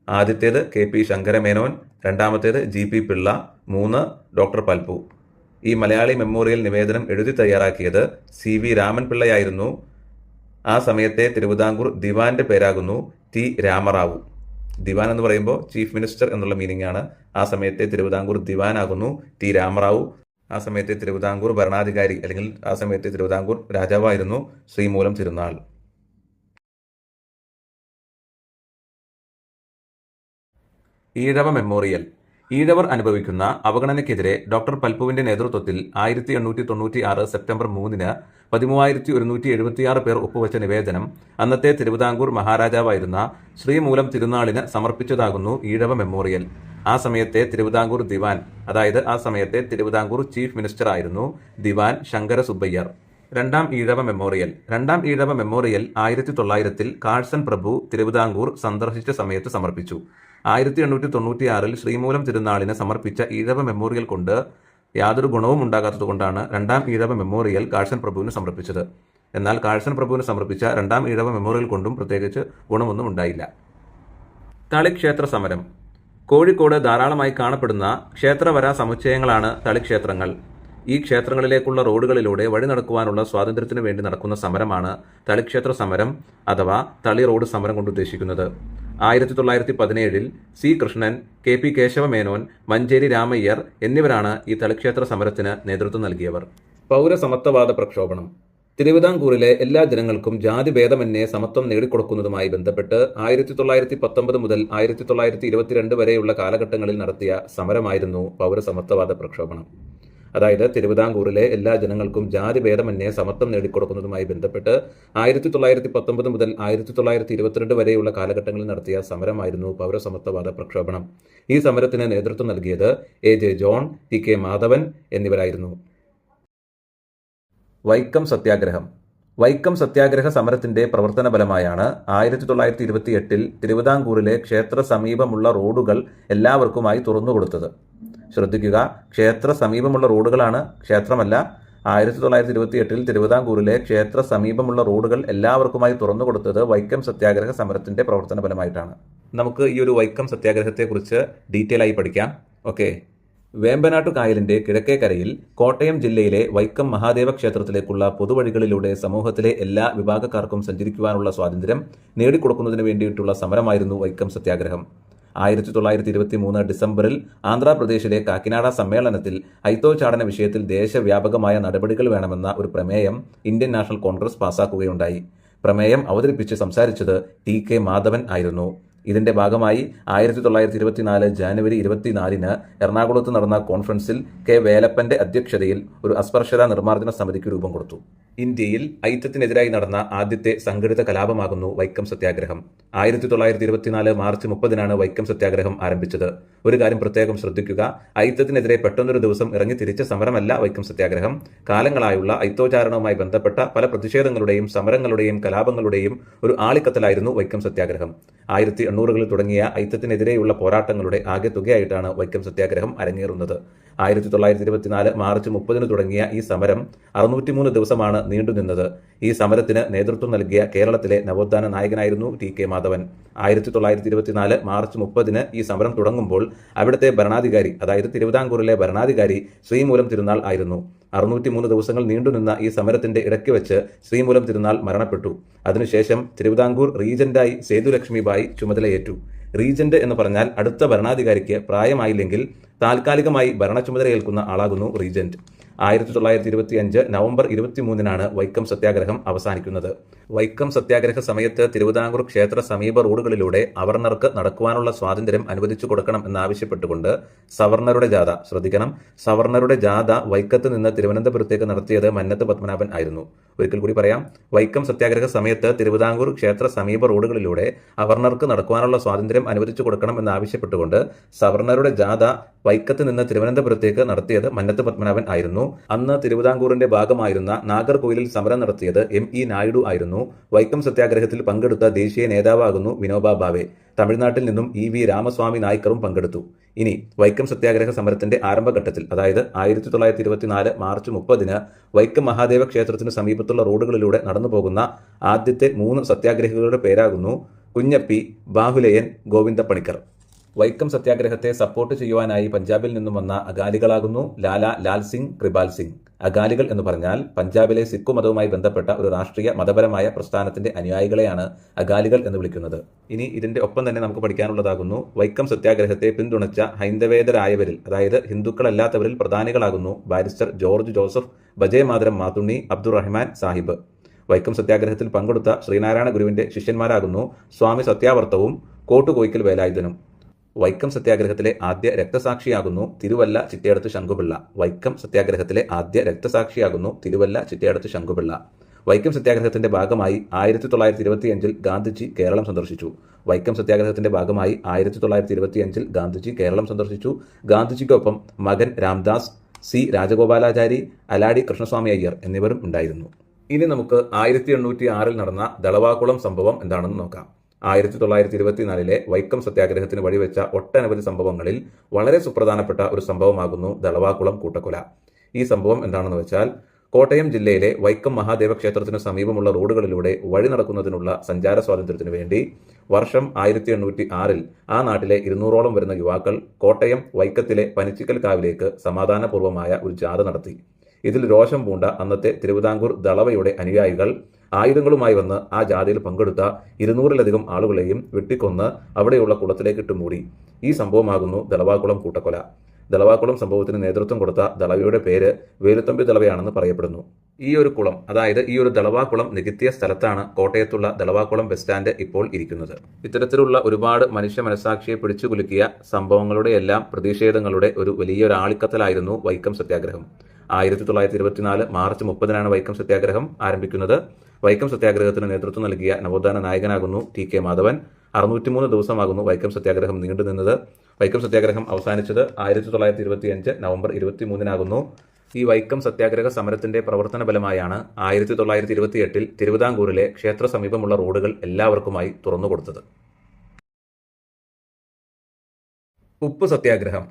ആദ്യത്തേത് KP ശങ്കരമേനോൻ, രണ്ടാമത്തേത് GP പിള്ള, 3 ഡോക്ടർ പൽപ്പു. ഈ മലയാളി മെമ്മോറിയൽ നിവേദനം എഴുതി തയ്യാറാക്കിയത് CV രാമൻ പിള്ളയായിരുന്നു. ആ സമയത്തെ തിരുവിതാംകൂർ ദിവാന്റെ പേരാകുന്നു T രാമറാവു. ദിവാൻ എന്ന് പറയുമ്പോൾ ചീഫ് മിനിസ്റ്റർ എന്നുള്ള മീനിങ് ആണ്. ആ സമയത്തെ തിരുവിതാംകൂർ ദിവാനാകുന്നു T രാമറാവു. ആ സമയത്തെ തിരുവിതാംകൂർ ഭരണാധികാരി അല്ലെങ്കിൽ ആ സമയത്തെ തിരുവിതാംകൂർ രാജാവായിരുന്നു ശ്രീമൂലം തിരുനാൾ. ഈഴവ മെമ്മോറിയൽ. ഈഴവർ അനുഭവിക്കുന്ന അവഗണനയ്ക്കെതിരെ ഡോക്ടർ പൽപ്പുവിന്റെ നേതൃത്വത്തിൽ 1896 സെപ്റ്റംബർ 3 13,176 പേർ ഒപ്പുവെച്ച നിവേദനം അന്നത്തെ തിരുവിതാംകൂർ മഹാരാജാവായിരുന്ന ശ്രീമൂലം തിരുനാളിന് സമർപ്പിച്ചതാകുന്നു ഈഴവ മെമ്മോറിയൽ. ആ സമയത്തെ തിരുവിതാംകൂർ ദിവാൻ, അതായത് ആ സമയത്തെ തിരുവിതാംകൂർ ചീഫ് മിനിസ്റ്റർ ആയിരുന്നു ദിവാൻ ശങ്കര സുബ്ബയ്യർ. രണ്ടാം ഈഴവ മെമ്മോറിയൽ. രണ്ടാം ഈഴവ മെമ്മോറിയൽ 1900 കാഴ്സൺ പ്രഭു തിരുവിതാംകൂർ സന്ദർശിച്ച സമയത്ത് സമർപ്പിച്ചു. 1896 ശ്രീമൂലം തിരുനാളിന് സമർപ്പിച്ച ഈഴവ മെമ്മോറിയൽ കൊണ്ട് യാതൊരു ഗുണവും ഉണ്ടാകാത്തതുകൊണ്ടാണ് രണ്ടാം ഈഴവ മെമ്മോറിയൽ കാഴ്സൺ പ്രഭുവിന് സമർപ്പിച്ചത്. എന്നാൽ കാഴ്സൺ പ്രഭുവിന് സമർപ്പിച്ച രണ്ടാം ഈഴവ മെമ്മോറിയൽ കൊണ്ടും പ്രത്യേകിച്ച് ഗുണമൊന്നും ഉണ്ടായില്ല. തളിക്ഷേത്ര സമരം. കോഴിക്കോട് ധാരാളമായി കാണപ്പെടുന്ന ക്ഷേത്രവര സമുച്ചയങ്ങളാണ് തളിക്ഷേത്രങ്ങൾ. ഈ ക്ഷേത്രങ്ങളിലേക്കുള്ള റോഡുകളിലൂടെ വഴി നടക്കുവാനുള്ള സ്വാതന്ത്ര്യത്തിനു വേണ്ടി നടക്കുന്ന സമരമാണ് തളിക്ഷേത്ര സമരം അഥവാ തളി റോഡ് സമരം കൊണ്ട് ഉദ്ദേശിക്കുന്നത്. 1917 C കൃഷ്ണൻ, KP കേശവമേനോൻ, മഞ്ചേരി രാമയ്യർ എന്നിവരാണ് ഈ തളിക്ഷേത്ര സമരത്തിന് നേതൃത്വം നൽകിയവർ. പൗരസമത്വവാദ പ്രക്ഷോഭണം. തിരുവിതാംകൂറിലെ എല്ലാ ജനങ്ങൾക്കും ജാതിഭേദമന്യേ സമത്വം നേടിക്കൊടുക്കുന്നതുമായി ബന്ധപ്പെട്ട് 1919 മുതൽ 1922 വരെയുള്ള കാലഘട്ടങ്ങളിൽ നടത്തിയ സമരമായിരുന്നു പൗരസമത്വവാദ പ്രക്ഷോഭണം. അതായത് തിരുവിതാംകൂറിലെ എല്ലാ ജനങ്ങൾക്കും ജാതിഭേദമന്യേ സമത്വം നേടിക്കൊടുക്കുന്നതുമായി ബന്ധപ്പെട്ട് 1919 മുതൽ 1922 വരെയുള്ള കാലഘട്ടങ്ങളിൽ നടത്തിയ സമരമായിരുന്നു പൗരസമത്വവാദ പ്രക്ഷോഭണം. ഈ സമരത്തിന് നേതൃത്വം നൽകിയത് AJ ജോൺ, TK മാധവൻ എന്നിവരായിരുന്നു. വൈക്കം സത്യാഗ്രഹം. വൈക്കം സത്യാഗ്രഹ സമരത്തിന്റെ പ്രവർത്തന ഫലമായാണ് 1928 തിരുവിതാംകൂറിലെ ക്ഷേത്ര സമീപമുള്ള റോഡുകൾ എല്ലാവർക്കുമായി തുറന്നുകൊടുത്തത്. ശ്രദ്ധിക്കുക, ക്ഷേത്ര സമീപമുള്ള റോഡുകളാണ്, ക്ഷേത്രമല്ല. 1928 തിരുവിതാംകൂറിലെ ക്ഷേത്ര സമീപമുള്ള റോഡുകൾ എല്ലാവർക്കുമായി തുറന്നുകൊടുത്തത് വൈക്കം സത്യാഗ്രഹ സമരത്തിന്റെ പ്രവർത്തന ഫലമായിട്ടാണ്. നമുക്ക് ഈ ഒരു വൈക്കം സത്യാഗ്രഹത്തെക്കുറിച്ച് ഡീറ്റെയിൽ ആയി പഠിക്കാം. ഓക്കെ. വേമ്പനാട്ടു കായലിന്റെ കിഴക്കേ കരയിൽ കോട്ടയം ജില്ലയിലെ വൈക്കം മഹാദേവ ക്ഷേത്രത്തിലേക്കുള്ള പൊതുവഴികളിലൂടെ സമൂഹത്തിലെ എല്ലാ വിഭാഗക്കാർക്കും സഞ്ചരിക്കുവാനുള്ള സ്വാതന്ത്ര്യം നേടിക്കൊടുക്കുന്നതിന് വേണ്ടിയിട്ടുള്ള സമരമായിരുന്നു വൈക്കം സത്യാഗ്രഹം. 1923 ഡിസംബറിൽ ആന്ധ്രാപ്രദേശിലെ കാക്കിനാഡ സമ്മേളനത്തിൽ അയിത്തോച്ചാടന വിഷയത്തിൽ ദേശവ്യാപകമായ നടപടികൾ വേണമെന്ന ഒരു പ്രമേയം ഇന്ത്യൻ നാഷണൽ കോൺഗ്രസ് പാസാക്കുകയുണ്ടായി. പ്രമേയം അവതരിപ്പിച്ച് സംസാരിച്ചത് ടി.കെ. മാധവൻ ആയിരുന്നു. ഇതിന്റെ ഭാഗമായി 1924 ജാനുവരി 24 എറണാകുളത്ത് നടന്ന കോൺഫറൻസിൽ കെ. വേലപ്പന്റെ അധ്യക്ഷതയിൽ ഒരു അസ്പർശത നിർമ്മാർജ്ജന സമിതിക്ക് രൂപം കൊടുത്തു. ഇന്ത്യയിൽ ഐത്തത്തിനെതിരായി നടന്ന ആദ്യത്തെ സംഘടിത കലാപമാകുന്നു വൈക്കം സത്യാഗ്രഹം. 1924 മാർച്ച് 30 വൈക്കം സത്യാഗ്രഹം ആരംഭിച്ചത്. ഒരു കാര്യം പ്രത്യേകം ശ്രദ്ധിക്കുക, ഐത്തത്തിനെതിരെ പെട്ടെന്നൊരു ദിവസം ഇറങ്ങി തിരിച്ച സമരമല്ല വൈക്കം സത്യാഗ്രഹം. കാലങ്ങളായുള്ള ഐത്തോച്ചാരണവുമായി ബന്ധപ്പെട്ട പല പ്രതിഷേധങ്ങളുടെയും സമരങ്ങളുടെയും കലാപങ്ങളുടെയും ഒരു ആളിക്കത്തലായിരുന്നു വൈക്കം സത്യാഗ്രഹം. 1800കളിൽ തുടങ്ങിയ ഐത്തത്തിനെതിരെയുള്ള പോരാട്ടങ്ങളുടെ ആകെ തുകയായിട്ടാണ് വൈക്കം സത്യാഗ്രഹം അരങ്ങേറുന്നത്. 1924 മാർച്ച് 30 തുടങ്ങിയ ഈ സമരം 603 ദിവസമാണ് നീണ്ടുനിന്നത്. ഈ സമരത്തിന് നേതൃത്വം നൽകിയ കേരളത്തിലെ നവോത്ഥാന നായകനായിരുന്നു ടി.കെ. മാധവൻ. 1924 മാർച്ച് 30 ഈ സമരം തുടങ്ങുമ്പോൾ അവിടുത്തെ ഭരണാധികാരി, അതായത് തിരുവിതാംകൂറിലെ ഭരണാധികാരി ശ്രീമൂലം തിരുനാൾ ആയിരുന്നു. 603 ദിവസങ്ങൾ നീണ്ടുനിന്ന ഈ സമരത്തിന്റെ ഇടയ്ക്ക് വെച്ച് ശ്രീമൂലം തിരുനാൾ മരണപ്പെട്ടു. അതിനുശേഷം തിരുവിതാംകൂർ റീജന്റായി സേതുലക്ഷ്മിബായി ചുമതലയേറ്റു. റീജന്റ് എന്ന് പറഞ്ഞാൽ അടുത്ത ഭരണാധികാരിക്ക് പ്രായമായില്ലെങ്കിൽ താൽക്കാലികമായി ഭരണ ചുമതലയേൽക്കുന്ന ആളാകുന്നു റീജന്റ്. 1925 നവംബർ 23 വൈക്കം സത്യാഗ്രഹം അവസാനിക്കുന്നത്. വൈക്കം സത്യാഗ്രഹ സമയത്ത് തിരുവിതാംകൂർ ക്ഷേത്ര സമീപ റോഡുകളിലൂടെ അവർണർക്ക് നടക്കുവാനുള്ള സ്വാതന്ത്ര്യം അനുവദിച്ചു കൊടുക്കണം എന്നാവശ്യപ്പെട്ടുകൊണ്ട് സവർണരുടെ ജാഥ, ശ്രദ്ധിക്കണം, സവർണരുടെ ജാഥ വൈക്കത്ത് നിന്ന് തിരുവനന്തപുരത്തേക്ക് നടത്തിയത് മന്നത്ത് പത്മനാഭൻ ആയിരുന്നു. ഒരിക്കൽ കൂടി പറയാം, വൈക്കം സത്യാഗ്രഹ സമയത്ത് തിരുവിതാംകൂർ ക്ഷേത്ര സമീപ റോഡുകളിലൂടെ അവർണർക്ക് നടക്കുവാനുള്ള സ്വാതന്ത്ര്യം അനുവദിച്ചു കൊടുക്കണം എന്നാവശ്യപ്പെട്ടുകൊണ്ട് സവർണരുടെ ജാഥ വൈക്കത്ത് നിന്ന് തിരുവനന്തപുരത്തേക്ക് നടത്തിയത് മന്നത്ത് പത്മനാഭൻ ആയിരുന്നു. അന്ന് തിരുവിതാംകൂറിന്റെ ഭാഗമായിരുന്ന നാഗർകോയിലിൽ സമരം നടത്തിയത് M.E. നായിഡു ആയിരുന്നു. വൈക്കം സത്യാഗ്രഹത്തിൽ പങ്കെടുത്ത ദേശീയ നേതാവാകുന്നു വിനോബ ഭാവെ. തമിഴ്നാട്ടിൽ നിന്നും E.V. രാമസ്വാമി നായ്ക്കറും പങ്കെടുത്തു. ഇനി വൈക്കം സത്യാഗ്രഹ സമരത്തിന്റെ ആരംഭഘട്ടത്തിൽ, അതായത് 1924 മാർച്ച് 30 വൈക്കം മഹാദേവ ക്ഷേത്രത്തിന് സമീപത്തുള്ള റോഡുകളിലൂടെ നടന്നു പോകുന്ന ആദ്യത്തെ 3 സത്യാഗ്രഹികളുടെ പേരാകുന്നു കുഞ്ഞപ്പി, ബാഹുലയൻ, ഗോവിന്ദപ്പണിക്കർ. വൈക്കം സത്യാഗ്രഹത്തെ സപ്പോർട്ട് ചെയ്യുവാനായി പഞ്ചാബിൽ നിന്നും വന്ന അകാലികളാകുന്നു ലാൽ സിംഗ്, കൃപാൽ സിംഗ്. അകാലികൾ എന്ന് പറഞ്ഞാൽ പഞ്ചാബിലെ സിഖ് മതവുമായി ബന്ധപ്പെട്ട ഒരു രാഷ്ട്രീയ മതപരമായ പ്രസ്ഥാനത്തിന്റെ അനുയായികളെയാണ് അകാലികൾ എന്ന് വിളിക്കുന്നത്. ഇനി ഇതിന്റെ ഒപ്പം തന്നെ നമുക്ക് പഠിക്കാനുള്ളതാകുന്നു വൈക്കം സത്യാഗ്രഹത്തെ പിന്തുണച്ച ഹൈന്ദവേതരായവരിൽ, അതായത് ഹിന്ദുക്കളല്ലാത്തവരിൽ പ്രധാനികളാകുന്നു ബാരിസ്റ്റർ ജോർജ് ജോസഫ്, ബജയമാതരം മാത്തുണ്ണി, അബ്ദുറഹ്മാൻ സാഹിബ്. വൈക്കം സത്യാഗ്രഹത്തിൽ പങ്കെടുത്ത ശ്രീനാരായണ ഗുരുവിന്റെ ശിഷ്യന്മാരാകുന്നു സ്വാമി സത്യാവർത്തവും കോട്ടുകോയിക്കൽ വേലായുധനും. വൈക്കം സത്യാഗ്രഹത്തിലെ ആദ്യ രക്തസാക്ഷിയാകുന്നു തിരുവല്ല ചിറ്റയടത്ത് ശങ്കുപിള്ള. വൈക്കം സത്യാഗ്രഹത്തിലെ ആദ്യ രക്തസാക്ഷിയാകുന്നു തിരുവല്ല ചിറ്റയടത്ത് ശങ്കുപിള്ള. വൈക്കം സത്യാഗ്രഹത്തിന്റെ ഭാഗമായി 1925 ഗാന്ധിജി കേരളം സന്ദർശിച്ചു. വൈക്കം സത്യാഗ്രഹത്തിന്റെ ഭാഗമായി 1925 ഗാന്ധിജി കേരളം സന്ദർശിച്ചു. ഗാന്ധിജിക്കൊപ്പം മകൻ രാംദാസ്, C. രാജഗോപാലാചാരി, അലാടി കൃഷ്ണസ്വാമി അയ്യർ എന്നിവരും ഉണ്ടായിരുന്നു. ഇനി നമുക്ക് 1806 നടന്ന ദളവാകുളം സംഭവം എന്താണെന്ന് നോക്കാം. 1924 വൈക്കം സത്യാഗ്രഹത്തിന് വഴിവെച്ച ഒട്ടനവധി സംഭവങ്ങളിൽ വളരെ സുപ്രധാനപ്പെട്ട ഒരു സംഭവമാകുന്നു ദളവാകുളം കൂട്ടക്കൊല. ഈ സംഭവം എന്താണെന്ന് വെച്ചാൽ, കോട്ടയം ജില്ലയിലെ വൈക്കം മഹാദേവ ക്ഷേത്രത്തിന് സമീപമുള്ള റോഡുകളിലൂടെ വഴി നടക്കുന്നതിനുള്ള സഞ്ചാര സ്വാതന്ത്ര്യത്തിനു വേണ്ടി വർഷം 1806 ആ നാട്ടിലെ 200ഓളം വരുന്ന യുവാക്കൾ കോട്ടയം വൈക്കത്തിലെ പനിച്ചിക്കൽ കാവിലേക്ക് സമാധാനപൂർവമായ ഒരു ജാഥ നടത്തി. ഇതിൽ രോഷം പൂണ്ട അന്നത്തെ തിരുവിതാംകൂർ ദളവയുടെ അനുയായികൾ ആയുധങ്ങളുമായി വന്ന് ആ ജാഥയിൽ പങ്കെടുത്ത 200-ലധികം ആളുകളെയും വെട്ടിക്കൊന്ന് അവിടെയുള്ള കുളത്തിലേക്ക് ഇട്ടുമൂടി. ഈ സംഭവമാകുന്നു ദളവാകുളം കൂട്ടക്കൊല. ദളവാകുളം സംഭവത്തിന് നേതൃത്വം കൊടുത്ത ദളവയുടെ പേര് വേലുത്തമ്പി ദളവയാണെന്ന് പറയപ്പെടുന്നു. ഈ ഒരു കുളം, അതായത് ഈ ഒരു ദളവാകുളം നികത്തിയ സ്ഥലത്താണ് കോട്ടയത്തുള്ള ദളവാകുളം ബസ് സ്റ്റാൻഡ് ഇപ്പോൾ ഇരിക്കുന്നത്. ഇത്തരത്തിലുള്ള ഒരുപാട് മനുഷ്യ മനസാക്ഷിയെ പിടിച്ചുകുലുക്കിയ സംഭവങ്ങളുടെ എല്ലാം പ്രതിഷേധങ്ങളുടെ ഒരു വലിയൊരു ആളിക്കത്തലായിരുന്നു വൈക്കം സത്യാഗ്രഹം. 1924 മാർച്ച് 30 വൈക്കം സത്യാഗ്രഹം ആരംഭിക്കുന്നത്. വൈക്കം സത്യാഗ്രഹത്തിന് നേതൃത്വം നൽകിയ നവോത്ഥാന നായകനാകുന്നു ടി.കെ. മാധവൻ. 603 ദിവസമാകുന്നു വൈക്കം സത്യാഗ്രഹം നീണ്ടുനിന്നത്. വൈക്കം സത്യാഗ്രഹം അവസാനിച്ചത് 1925 നവംബർ 23 ഈ വൈക്കം സത്യാഗ്രഹ സമരത്തിന്റെ പ്രവർത്തന ഫലമായാണ് 1928 തിരുവിതാംകൂറിലെ ക്ഷേത്ര സമീപമുള്ള റോഡുകൾ എല്ലാവർക്കുമായി തുറന്നുകൊടുത്തത്. ഉപ്പ് സത്യാഗ്രഹം.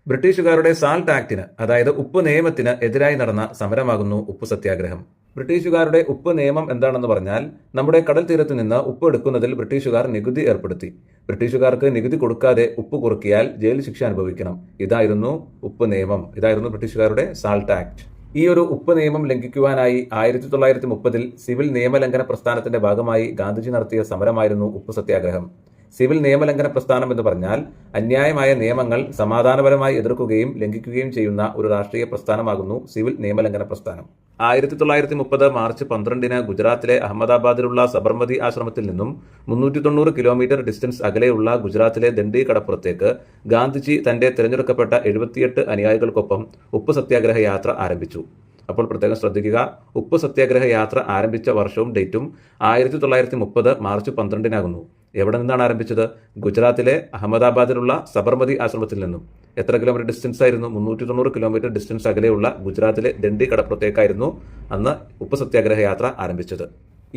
ബ്രിട്ടീഷുകാരുടെ സാൾട്ട് ആക്ടിന്, അതായത് ഉപ്പ് നിയമത്തിന് എതിരായി നടന്ന സമരമാകുന്നു ഉപ്പ് സത്യാഗ്രഹം. ബ്രിട്ടീഷുകാരുടെ ഉപ്പ് നിയമം എന്താണെന്ന് പറഞ്ഞാൽ, നമ്മുടെ കടൽ തീരത്ത് നിന്ന് ഉപ്പ് എടുക്കുന്നതിൽ ബ്രിട്ടീഷുകാർ നികുതി ഏർപ്പെടുത്തി. ബ്രിട്ടീഷുകാർക്ക് നികുതി കൊടുക്കാതെ ഉപ്പ് കുറുക്കിയാൽ ജയിൽ ശിക്ഷ അനുഭവിക്കണം. ഇതായിരുന്നു ഉപ്പ് നിയമം. ഇതായിരുന്നു ബ്രിട്ടീഷുകാരുടെ സാൾട്ട് ആക്ട്. ഈ ഒരു ഉപ്പ് നിയമം ലംഘിക്കുവാനായി 1930 സിവിൽ നിയമലംഘന പ്രസ്ഥാനത്തിന്റെ ഭാഗമായി ഗാന്ധിജി നടത്തിയ സമരമായിരുന്നു ഉപ്പ് സത്യാഗ്രഹം. സിവിൽ നിയമലംഘന പ്രസ്ഥാനം എന്ന് പറഞ്ഞാൽ അന്യായമായ നിയമങ്ങൾ സമാധാനപരമായി എതിർക്കുകയും ലംഘിക്കുകയും ചെയ്യുന്ന ഒരു രാഷ്ട്രീയ പ്രസ്ഥാനമാകുന്നു സിവിൽ നിയമലംഘന പ്രസ്ഥാനം. 1930 മാർച്ച് 12 ഗുജറാത്തിലെ അഹമ്മദാബാദിലുള്ള സബർമതി ആശ്രമത്തിൽ നിന്നും 390 കിലോമീറ്റർ ഡിസ്റ്റൻസ് അകലെയുള്ള ഗുജറാത്തിലെ ദണ്ഡി കടപ്പുറത്തേക്ക് ഗാന്ധിജി തന്റെ തിരഞ്ഞെടുക്കപ്പെട്ട 78 അനുയായികൾക്കൊപ്പം ഉപ്പ് സത്യാഗ്രഹ യാത്ര ആരംഭിച്ചു. അപ്പോൾ പ്രത്യേകം ശ്രദ്ധിക്കുക, ഉപ്പ് സത്യാഗ്രഹ യാത്ര ആരംഭിച്ച വർഷവും ഡേറ്റും 1930 മാർച്ച് 12 എവിടെ നിന്നാണ് ആരംഭിച്ചത്? ഗുജറാത്തിലെ അഹമ്മദാബാദിലുള്ള സബർമതി ആശ്രമത്തിൽ നിന്നും. എത്ര കിലോമീറ്റർ ഡിസ്റ്റൻസ് ആയിരുന്നു? 390 കിലോമീറ്റർ ഡിസ്റ്റൻസ് അകലെയുള്ള ഗുജറാത്തിലെ ദണ്ഡി കടപ്പുറത്തേക്കായിരുന്നു അന്ന് ഉപ്പ് സത്യാഗ്രഹ യാത്ര ആരംഭിച്ചത്.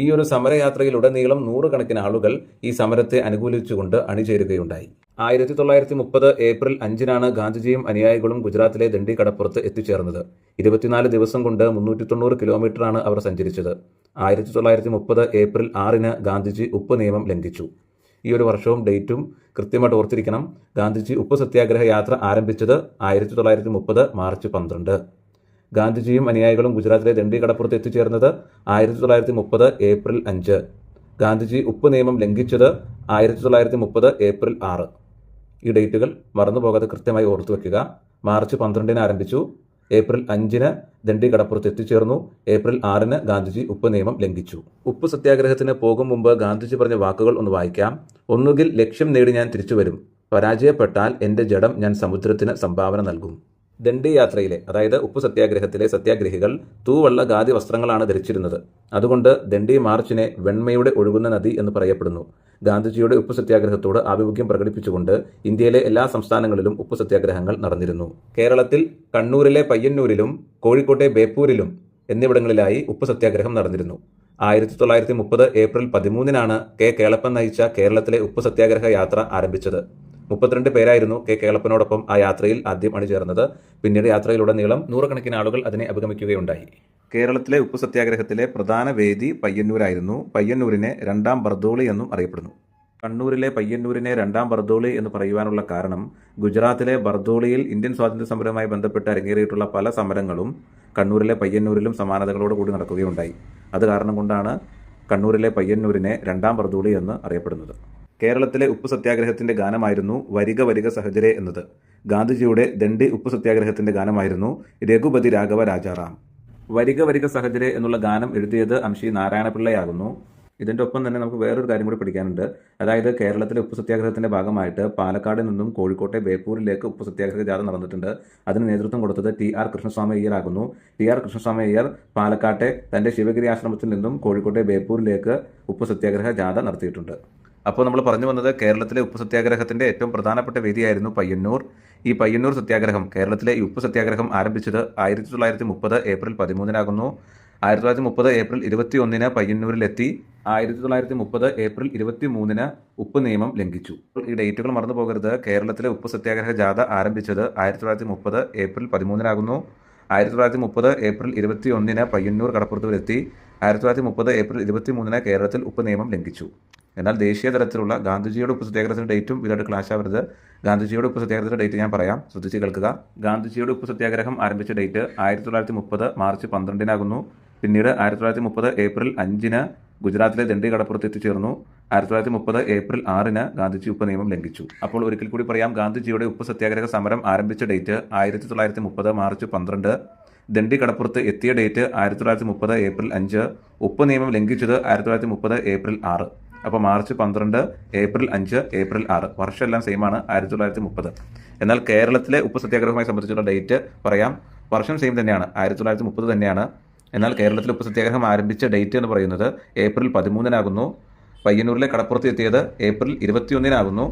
ഈ ഒരു സമരയാത്രയിലുടനീളം നൂറുകണക്കിന് ആളുകൾ ഈ സമരത്തെ അനുകൂലിച്ചുകൊണ്ട് അണിചേരുകയുണ്ടായി. 1930 ഏപ്രിൽ 5 ഗാന്ധിജിയും അനുയായികളും ഗുജറാത്തിലെ ദണ്ഡി കടപ്പുറത്ത് എത്തിച്ചേർന്നത്. 24 ദിവസം കൊണ്ട് 390 കിലോമീറ്ററാണ് അവർ സഞ്ചരിച്ചത്. 1930 ഏപ്രിൽ 6 ഗാന്ധിജി ഉപ്പ് നിയമം ലംഘിച്ചു. ഈ ഒരു വർഷവും ഡേറ്റും കൃത്യമായിട്ട് ഓർത്തിരിക്കണം. ഗാന്ധിജി ഉപ്പ് സത്യാഗ്രഹ യാത്ര ആരംഭിച്ചത് 1930 മാർച്ച് 12. ഗാന്ധിജിയും അനുയായികളും ഗുജറാത്തിലെ ദണ്ഡി കടപ്പുറത്ത് എത്തിച്ചേർന്നത് 1930 ഏപ്രിൽ 5. ഗാന്ധിജി ഉപ്പ് നിയമം ലംഘിച്ചത് 1930 ഏപ്രിൽ 6. ഈ ഡേറ്റുകൾ മറന്നുപോകാതെ കൃത്യമായി ഓർത്തു വെക്കുക. മാർച്ച് 12 ആരംഭിച്ചു, ഏപ്രിൽ 5 ദണ്ഡി കടപ്പുറത്ത് എത്തിച്ചേർന്നു, ഏപ്രിൽ 6 ഗാന്ധിജി ഉപ്പ് നിയമം ലംഘിച്ചു. ഉപ്പ് സത്യാഗ്രഹത്തിന് പോകും മുമ്പ് ഗാന്ധിജി പറഞ്ഞ വാക്കുകൾ ഒന്ന് വായിക്കാം. ഒന്നുകിൽ ലക്ഷ്യം നേടി ഞാൻ തിരിച്ചു വരും, പരാജയപ്പെട്ടാൽ എന്റെ ജഡം ഞാൻ സമുദ്രത്തിന് സംഭാവന നൽകും. ദണ്ഡി യാത്രയിലെ, അതായത് ഉപ്പ് സത്യാഗ്രഹത്തിലെ സത്യാഗ്രഹികൾ തൂവള്ള ഖാദി വസ്ത്രങ്ങളാണ് ധരിച്ചിരുന്നത്. അതുകൊണ്ട് ദണ്ഡി മാർച്ചിനെ വെണ്മയുടെ ഒഴുകുന്ന നദി എന്ന് പറയപ്പെടുന്നു. ഗാന്ധിജിയുടെ ഉപ്പ് സത്യാഗ്രഹത്തോട് ആഭിമുഖ്യം പ്രകടിപ്പിച്ചുകൊണ്ട് ഇന്ത്യയിലെ എല്ലാ സംസ്ഥാനങ്ങളിലും ഉപ്പ് സത്യാഗ്രഹങ്ങൾ നടന്നിരുന്നു. കേരളത്തിൽ കണ്ണൂരിലെ പയ്യന്നൂരിലും കോഴിക്കോട്ടെ ബേപ്പൂരിലും എന്നിവിടങ്ങളിലായി ഉപ്പ് സത്യാഗ്രഹം നടന്നിരുന്നു. 1930 ഏപ്രിൽ 13 കെ കേളപ്പൻ നയിച്ച കേരളത്തിലെ ഉപ്പ് സത്യാഗ്രഹ യാത്ര ആരംഭിച്ചത്. 32 പേരായിരുന്നു കെ കേളപ്പനോടൊപ്പം ആ യാത്രയിൽ ആദ്യം അണിചേർന്നത്. പിന്നീട് യാത്രയിലുടനീളം നൂറുകണക്കിന് ആളുകൾ അതിനെ അഭിഗമിക്കുകയുണ്ടായി. കേരളത്തിലെ ഉപ്പ് സത്യാഗ്രഹത്തിലെ പ്രധാന വേദി പയ്യന്നൂരായിരുന്നു. പയ്യന്നൂരിനെ രണ്ടാം ബർദോളി എന്നും അറിയപ്പെടുന്നു. കണ്ണൂരിലെ പയ്യന്നൂരിനെ രണ്ടാം ബർദോളി എന്ന് പറയുവാനുള്ള കാരണം ഗുജറാത്തിലെ ബർദോളിയിൽ ഇന്ത്യൻ സ്വാതന്ത്ര്യ സമരവുമായി ബന്ധപ്പെട്ട് അരങ്ങേറിയിട്ടുള്ള പല സമരങ്ങളും കണ്ണൂരിലെ പയ്യന്നൂരിലും സമാനതകളോടുകൂടി നടക്കുകയുണ്ടായി. അത് കാരണം കൊണ്ടാണ് കണ്ണൂരിലെ പയ്യന്നൂരിനെ രണ്ടാം ബർദോളി എന്ന് അറിയപ്പെടുന്നത്. കേരളത്തിലെ ഉപ്പ് സത്യാഗ്രഹത്തിന്റെ ഗാനമായിരുന്നു വരിക വരിക സഹചരെ എന്നത്. ഗാന്ധിജിയുടെ ദണ്ഡി ഉപ്പ് സത്യാഗ്രഹത്തിന്റെ ഗാനമായിരുന്നു രഘുപതി രാഘവ രാജാറാം. വരിക വരിക സഹചരെ എന്നുള്ള ഗാനം എഴുതിയത് അംശി നാരായണപിള്ളയാകുന്നു. ഇതിൻ്റെ ഒപ്പം തന്നെ നമുക്ക് വേറൊരു കാര്യം കൂടി പഠിക്കാനുണ്ട്. അതായത് കേരളത്തിലെ ഉപ്പ് സത്യാഗ്രഹത്തിന്റെ ഭാഗമായിട്ട് പാലക്കാട് നിന്നും കോഴിക്കോട്ടെ ബേപ്പൂരിലേക്ക് ഉപ്പ് സത്യാഗ്രഹ ജാഥ നടന്നിട്ടുണ്ട്. അതിന് നേതൃത്വം കൊടുത്തത് TR കൃഷ്ണസ്വാമി അയ്യർ ആകുന്നു. TR കൃഷ്ണസ്വാമി അയ്യർ പാലക്കാട്ടെ തന്റെ ശിവഗിരി ആശ്രമത്തിൽ നിന്നും കോഴിക്കോട്ടെ ബേപ്പൂരിലേക്ക് ഉപ്പ് സത്യാഗ്രഹ ജാഥ നടത്തിയിട്ടുണ്ട്. അപ്പോൾ നമ്മൾ പറഞ്ഞു വന്നത് കേരളത്തിലെ ഉപ്പ് സത്യാഗ്രഹത്തിന്റെ ഏറ്റവും പ്രധാനപ്പെട്ട വേദിയായിരുന്നു പയ്യന്നൂർ. ഈ പയ്യന്നൂർ സത്യാഗ്രഹം, കേരളത്തിലെ ഈ ഉപ്പ് സത്യാഗ്രഹം ആരംഭിച്ചത് 1930 ഏപ്രിൽ 13 1930 ഏപ്രിൽ 21 പയ്യന്നൂരിലെത്തി. 1930 ഏപ്രിൽ 23 ഉപ്പ് നിയമം ലംഘിച്ചു. ഈ ഡേറ്റുകൾ മറന്നു പോകരുത്. കേരളത്തിലെ ഉപ്പ് സത്യാഗ്രഹ ജാഥ ആരംഭിച്ചത് 1930 ഏപ്രിൽ 13 1930 ഏപ്രിൽ 21 പയ്യന്നൂർ കടപ്പുറത്തുവരെത്തി. 1930 ഏപ്രിൽ 23 കേരളത്തിൽ ഉപ്പ് നിയമം ലംഘിച്ചു. എന്നാൽ ദേശീയ തലത്തിലുള്ള ഗാന്ധിജിയുടെ ഉപ്പ് സത്യാഗ്രഹത്തിന്റെ ഡേറ്റും ഇതായിട്ട് ക്ലാഷ് ആവരുത്. ഗാന്ധിജിയുടെ ഉപ്പ് സത്യാഗ്രഹത്തിന്റെ ഡേറ്റ് ഞാൻ പറയാം, ശ്രദ്ധിച്ച് കേൾക്കുക. ഗാന്ധിജിയുടെ ഉപ്പ് സത്യാഗ്രഹം ആരംഭിച്ച ഡേറ്റ് 1930 മാർച്ച് 12 പിന്നീട് 1930 ഏപ്രിൽ 5 ഗുജറാത്തിലെ ദണ്ഡി കടപ്പുറത്ത് എത്തിച്ചേർന്നു. 1930 ഏപ്രിൽ 6 ഗാന്ധിജി ഉപ്പ് നിയമം ലംഘിച്ചു. അപ്പോൾ ഒരിക്കൽ കൂടി പറയാം, ഗാന്ധിജിയുടെ ഉപ്പ് സത്യാഗ്രഹ സമരം ആരംഭിച്ച ഡേറ്റ് 1930 മാർച്ച് 12, ദണ്ഡി കടപ്പുറത്ത് എത്തിയ ഡേറ്റ് 1930 ഏപ്രിൽ 5, ഉപ്പ് നിയമം ലംഘിച്ചത് 1930 ഏപ്രിൽ 6. അപ്പോൾ മാർച്ച് 12, ഏപ്രിൽ 5, ഏപ്രിൽ 6 വർഷമെല്ലാം സെയിം ആണ്, 1930. എന്നാൽ കേരളത്തിലെ ഉപ്പ് സത്യാഗ്രഹവുമായി സംബന്ധിച്ചുള്ള ഡേറ്റ് പറയാം, വർഷം സെയിം തന്നെയാണ്, 1930 തന്നെയാണ്. എന്നാൽ കേരളത്തിലെ ഉപ്പ് സത്യാഗ്രഹം ആരംഭിച്ച ഡേറ്റ് എന്ന് പറയുന്നത് ഏപ്രിൽ 13 പയ്യന്നൂരിലെ കടപ്പുറത്ത് എത്തിയത് ഏപ്രിൽ 21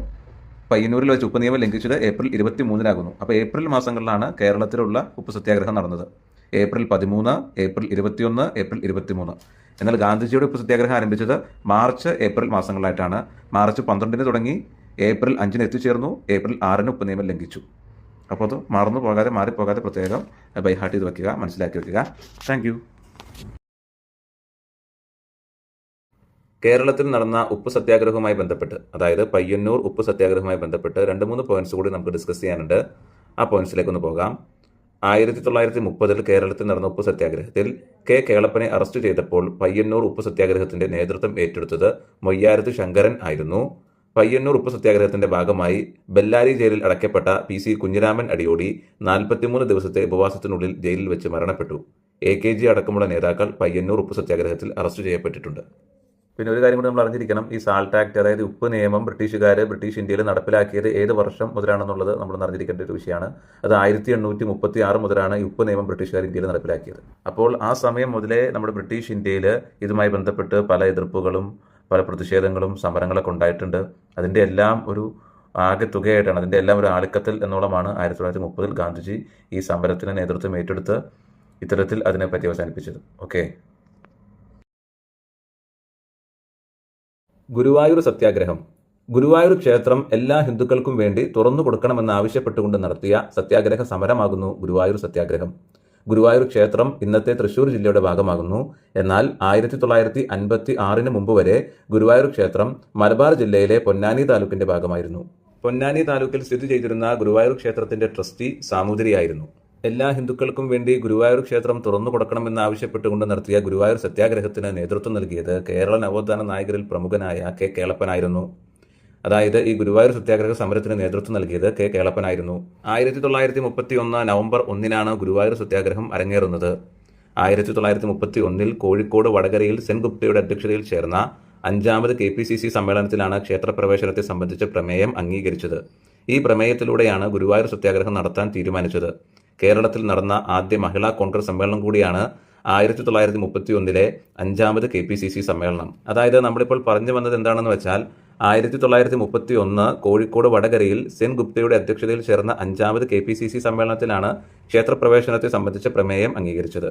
പയ്യന്നൂരിൽ വെച്ച് ഉപ്പ് നിയമം ലംഘിച്ചത് ഏപ്രിൽ 23 അപ്പോൾ ഏപ്രിൽ മാസങ്ങളിലാണ് കേരളത്തിലുള്ള ഉപ്പ് സത്യാഗ്രഹം നടന്നത്. April 13, April 21, April 23. എന്നാൽ ഗാന്ധിജിയുടെ ഉപ്പ് സത്യാഗ്രഹം ആരംഭിച്ചത് മാർച്ച്, ഏപ്രിൽ മാസങ്ങളിലായിട്ടാണ്. മാർച്ച് 12 തുടങ്ങി, ഏപ്രിൽ 5 എത്തിച്ചേർന്നു, ഏപ്രിൽ 6 ഉപ്പ് നിയമം ലംഘിച്ചു. അപ്പോൾ അത് മറന്നു പോകാതെ, മാറിപ്പോകാതെ പ്രത്യേകം ബൈഹാർട്ട് ചെയ്ത് വയ്ക്കുക, മനസ്സിലാക്കി വയ്ക്കുക. Thank you. കേരളത്തിൽ നടന്ന ഉപ്പ് സത്യാഗ്രഹവുമായി ബന്ധപ്പെട്ട്, അതായത് പയ്യന്നൂർ ഉപ്പ് സത്യാഗ്രഹവുമായി ബന്ധപ്പെട്ട് 2-3 പോയിന്റ്സ് കൂടി നമുക്ക് ഡിസ്കസ് ചെയ്യാനുണ്ട്. ആ പോയിന്റ്സിലേക്കൊന്ന് പോകാം. 1930 കേരളത്തിൽ നടന്ന ഉപ്പ് സത്യാഗ്രഹത്തിൽ കെ കേളപ്പനെ അറസ്റ്റ് ചെയ്തപ്പോൾ പയ്യന്നൂർ ഉപ്പ് സത്യാഗ്രഹത്തിന്റെ നേതൃത്വം ഏറ്റെടുത്തത് മൊയ്യാരത്ത് ശങ്കരൻ ആയിരുന്നു. പയ്യന്നൂർ ഉപ്പ് സത്യാഗ്രഹത്തിന്റെ ഭാഗമായി ബെല്ലാരി ജയിലിൽ അടയ്ക്കപ്പെട്ട PC കുഞ്ഞിരാമൻ അടിയോടി 43 ദിവസത്തെ ഉപവാസത്തിനുള്ളിൽ ജയിലിൽ വെച്ച് മരണപ്പെട്ടു. AKG അടക്കമുള്ള നേതാക്കൾ പയ്യന്നൂർ ഉപ്പ് സത്യാഗ്രഹത്തിൽ അറസ്റ്റ് ചെയ്യപ്പെട്ടിട്ടുണ്ട്. പിന്നെ ഒരു കാര്യം കൂടി നമ്മൾ അറിഞ്ഞിരിക്കണം, ഈ സാൾട്ട് ആക്ട്, അതായത് ഉപ്പ് നിയമം ബ്രിട്ടീഷ് ഇന്ത്യയിൽ നടപ്പിലാക്കിയത് ഏത് വർഷം മുതലാണെന്നുള്ളത് നമ്മൾ അറിഞ്ഞിരിക്കേണ്ട ഒരു വിഷയമാണ്. അത് 1836 മുതലാണ് ഈ ഉപ്പ് നിയമം ബ്രിട്ടീഷുകാർ ഇന്ത്യയിൽ നടപ്പിലാക്കിയത്. അപ്പോൾ ആ സമയം മുതലേ നമ്മുടെ ബ്രിട്ടീഷ് ഇന്ത്യയിൽ ഇതുമായി ബന്ധപ്പെട്ട് പല എതിർപ്പുകളും പല പ്രതിഷേധങ്ങളും സമരങ്ങളൊക്കെ ഉണ്ടായിട്ടുണ്ട്. അതിൻ്റെ എല്ലാം ഒരു ആകെ തുകയായിട്ടാണ്, അതിൻ്റെ എല്ലാം ഒരു ആളിക്കത്തൽ എന്നോളമാണ് 1930 ഗാന്ധിജി ഈ സമരത്തിന് നേതൃത്വം ഏറ്റെടുത്ത് ഇത്തരത്തിൽ അതിനെ പര്യവസാനിപ്പിച്ചത്. ഓക്കെ. ഗുരുവായൂർ സത്യാഗ്രഹം. ഗുരുവായൂർ ക്ഷേത്രം എല്ലാ ഹിന്ദുക്കൾക്കും വേണ്ടി തുറന്നു കൊടുക്കണമെന്നാവശ്യപ്പെട്ടുകൊണ്ട് നടത്തിയ സത്യാഗ്രഹ സമരമാകുന്നു ഗുരുവായൂർ സത്യാഗ്രഹം. ഗുരുവായൂർ ക്ഷേത്രം ഇന്നത്തെ തൃശ്ശൂർ ജില്ലയുടെ ഭാഗമാകുന്നു. എന്നാൽ 1956 മുമ്പ് വരെ ഗുരുവായൂർ ക്ഷേത്രം മലബാർ ജില്ലയിലെ പൊന്നാനി താലൂക്കിന്റെ ഭാഗമായിരുന്നു. പൊന്നാനി താലൂക്കിൽ സ്ഥിതി ചെയ്തിരുന്ന ഗുരുവായൂർ ക്ഷേത്രത്തിന്റെ ട്രസ്റ്റി സാമൂതിരിയായിരുന്നു. എല്ലാ ഹിന്ദുക്കൾക്കും വേണ്ടി ഗുരുവായൂർ ക്ഷേത്രം തുറന്നു കൊടുക്കണമെന്നാവശ്യപ്പെട്ടുകൊണ്ട് നടത്തിയ ഗുരുവായൂർ സത്യാഗ്രഹത്തിന് നേതൃത്വം നൽകിയത് കേരള നവോത്ഥാന നായകരിൽ പ്രമുഖനായ K. കേളപ്പനായിരുന്നു. അതായത് ഈ ഗുരുവായൂർ സത്യാഗ്രഹ സമരത്തിന് നേതൃത്വം നൽകിയത് K. കേളപ്പനായിരുന്നു. 1931 നവംബർ 1 ഗുരുവായൂർ സത്യാഗ്രഹം അരങ്ങേറുന്നത്. 1931 കോഴിക്കോട് വടകരയിൽ സെൻഗുപ്തയുടെ അധ്യക്ഷതയിൽ ചേർന്ന 5ാമത് KPCC സമ്മേളനത്തിലാണ് ക്ഷേത്രപ്രവേശനത്തെ സംബന്ധിച്ച പ്രമേയം അംഗീകരിച്ചത്. ഈ പ്രമേയത്തിലൂടെയാണ് ഗുരുവായൂർ സത്യാഗ്രഹം നടത്താൻ തീരുമാനിച്ചത്. കേരളത്തിൽ നടന്ന ആദ്യ മഹിളാ കോൺഗ്രസ് സമ്മേളനം കൂടിയാണ് 1931 5ാമത് KPCC സമ്മേളനം. അതായത് നമ്മളിപ്പോൾ പറഞ്ഞു വന്നത് എന്താണെന്ന് വെച്ചാൽ 1931 കോഴിക്കോട് വടകരയിൽ സെൻഗുപ്തയുടെ അധ്യക്ഷതയിൽ ചേർന്ന 5ാമത് KPCC സമ്മേളനത്തിലാണ് ക്ഷേത്രപ്രവേശനത്തെ സംബന്ധിച്ച പ്രമേയം അംഗീകരിച്ചത്.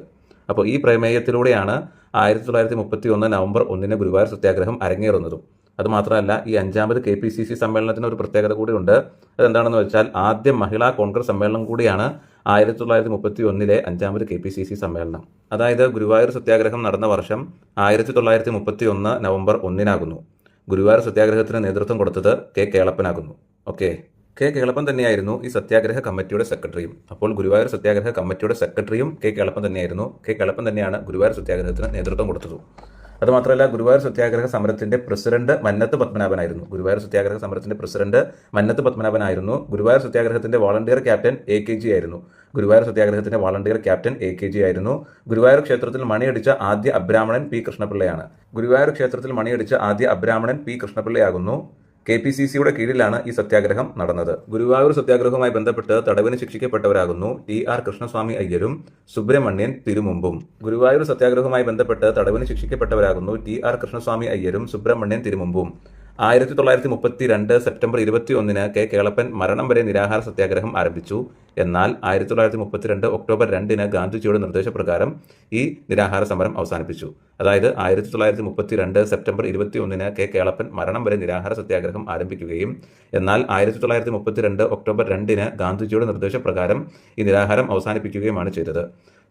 അപ്പോൾ ഈ പ്രമേയത്തിലൂടെയാണ് 1931 നവംബർ 1 ഗുരുവായൂർ സത്യാഗ്രഹം അരങ്ങേറുന്നതും. അതുമാത്രമല്ല, ഈ 5ാമത് KPCC സമ്മേളനത്തിന് ഒരു പ്രത്യേകത കൂടിയുണ്ട്. അതെന്താണെന്ന് വെച്ചാൽ ആദ്യ മഹിളാ കോൺഗ്രസ് സമ്മേളനം കൂടിയാണ് 1931 5ാമത് KPCC സമ്മേളനം. അതായത് ഗുരുവായൂർ സത്യാഗ്രഹം നടന്ന വർഷം 1931 നവംബർ 1 ഗുരുവായൂർ സത്യാഗ്രഹത്തിന് നേതൃത്വം കൊടുത്തത് K. കേളപ്പനാകുന്നു. ഓക്കെ. K. കേളപ്പൻ തന്നെയായിരുന്നു ഈ സത്യാഗ്രഹ കമ്മിറ്റിയുടെ സെക്രട്ടറിയും. അപ്പോൾ ഗുരുവായൂർ സത്യാഗ്രഹ കമ്മിറ്റിയുടെ സെക്രട്ടറിയും K. കേളപ്പൻ തന്നെയായിരുന്നു. K. കേളപ്പൻ തന്നെയാണ് ഗുരുവായൂർ സത്യാഗ്രഹത്തിന് നേതൃത്വം കൊടുത്തത്. അതുമാത്രമല്ല, ഗുരുവായൂർ സത്യാഗ്രഹ സമരത്തിന്റെ പ്രസിഡന്റ് മന്നത്ത് പത്മനാഭനായിരുന്നു. ഗുരുവായൂർ സത്യാഗ്രഹ സമരത്തിന്റെ പ്രസിഡന്റ് മന്നത്ത് പത്മനാഭനായിരുന്നു. ഗുരുവായൂർ സത്യാഗ്രഹത്തിന്റെ വോളണ്ടിയർ ക്യാപ്റ്റൻ AKG ആയിരുന്നു. ഗുരുവായൂർ സത്യാഗ്രഹത്തിന്റെ വോളണ്ടിയർ ക്യാപ്റ്റൻ AKG ആയിരുന്നു. ഗുരുവായൂർ ക്ഷേത്രത്തിൽ മണിയടിച്ച ആദ്യ അബ്രാഹ്മണൻ P. കൃഷ്ണപിള്ളയാണ്. ഗുരുവായൂർ ക്ഷേത്രത്തിൽ മണിയടിച്ച ആദ്യ അബ്രാഹ്മണൻ P. കൃഷ്ണപിള്ളയാകുന്നു. KPCCയുടെ കീഴിലാണ് ഈ സത്യാഗ്രഹം നടന്നത്. ഗുരുവായൂർ സത്യാഗ്രഹവുമായി ബന്ധപ്പെട്ട് തടവിന് ശിക്ഷിക്കപ്പെട്ടവരാകുന്നു TR കൃഷ്ണസ്വാമി അയ്യരും സുബ്രഹ്മണ്യൻ തിരുമുമ്പും. ഗുരുവായൂർ സത്യാഗ്രഹവുമായി ബന്ധപ്പെട്ട് തടവിന് ശിക്ഷിക്കപ്പെട്ടവരാകുന്നു TR കൃഷ്ണസ്വാമി അയ്യരും സുബ്രഹ്മണ്യൻ തിരുമുമ്പും. 1932 സെപ്റ്റംബർ 21 K. കേളപ്പൻ മരണം വരെ നിരാഹാര സത്യാഗ്രഹം ആരംഭിച്ചു. എന്നാൽ 1932 ഒക്ടോബർ 2 ഗാന്ധിജിയുടെ നിർദ്ദേശപ്രകാരം ഈ നിരാഹാര സമരം അവസാനിപ്പിച്ചു. അതായത് 1932 സെപ്റ്റംബർ 21 K. കേളപ്പൻ മരണം വരെ നിരാഹാര സത്യാഗ്രഹം ആരംഭിക്കുകയും എന്നാൽ 1932 ഒക്ടോബർ 2 ഗാന്ധിജിയുടെ നിർദ്ദേശപ്രകാരം ഈ നിരാഹാരം അവസാനിപ്പിക്കുകയുമാണ് ചെയ്തത്.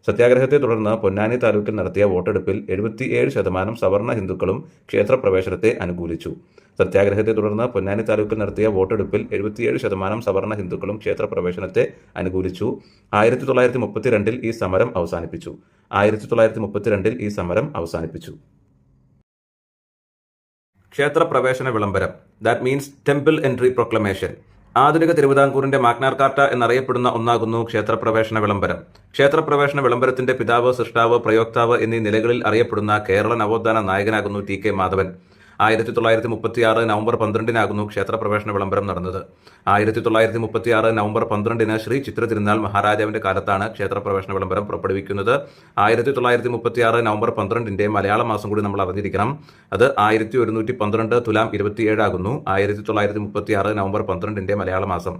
സത്യാഗ്രഹത്തെ തുടർന്ന് പൊന്നാനി താലൂക്കിൽ നടത്തിയ വോട്ടെടുപ്പിൽ 77% സവർണ ഹിന്ദുക്കളും ക്ഷേത്രപ്രവേശനത്തെ അനുകൂലിച്ചു. സത്യാഗ്രഹത്തെ തുടർന്ന് പൊന്നാനി താലൂക്കിൽ നടത്തിയ വോട്ടെടുപ്പിൽ 77% സവർണ ഹിന്ദുക്കളും ക്ഷേത്രപ്രവേശനത്തെ അനുകൂലിച്ചു. 1932 ഈ സമരം അവസാനിപ്പിച്ചു. 1932 ഈ സമരം അവസാനിപ്പിച്ചു. ക്ഷേത്രപ്രവേശന വിളംബരം, that means temple entry proclamation. ആധുനിക തിരുവിതാംകൂറിന്റെ മാഗ്നാ കാർട്ട എന്നറിയപ്പെടുന്ന ഒന്നാകുന്നു ക്ഷേത്രപ്രവേശന വിളംബരം. ക്ഷേത്രപ്രവേശന വിളംബരത്തിന്റെ പിതാവ്, സൃഷ്ടാവ്, പ്രയോക്താവ് എന്നീ നിലകളിൽ അറിയപ്പെടുന്ന കേരള നവോത്ഥാന നായകനാകുന്നു TK മാധവൻ. 1936 നവംബർ 12 ക്ഷേത്രപ്രവേശന വിളംബരം നടന്നത്. 1936 നവംബർ 12 ശ്രീ ചിത്ര തിരുനാൾ മഹാരാജാവിന്റെ കാലത്താണ് ക്ഷേത്രപ്രവേശന വിളംബരം പുറപ്പെടുവിക്കുന്നത്. 1936 നവംബർ 12 മലയാള മാസം കൂടി നമ്മൾ അറിഞ്ഞിരിക്കണം. അത് 1112 തുലാം 27 ആകുന്നു. 1936 നവംബർ 12 മലയാള മാസം.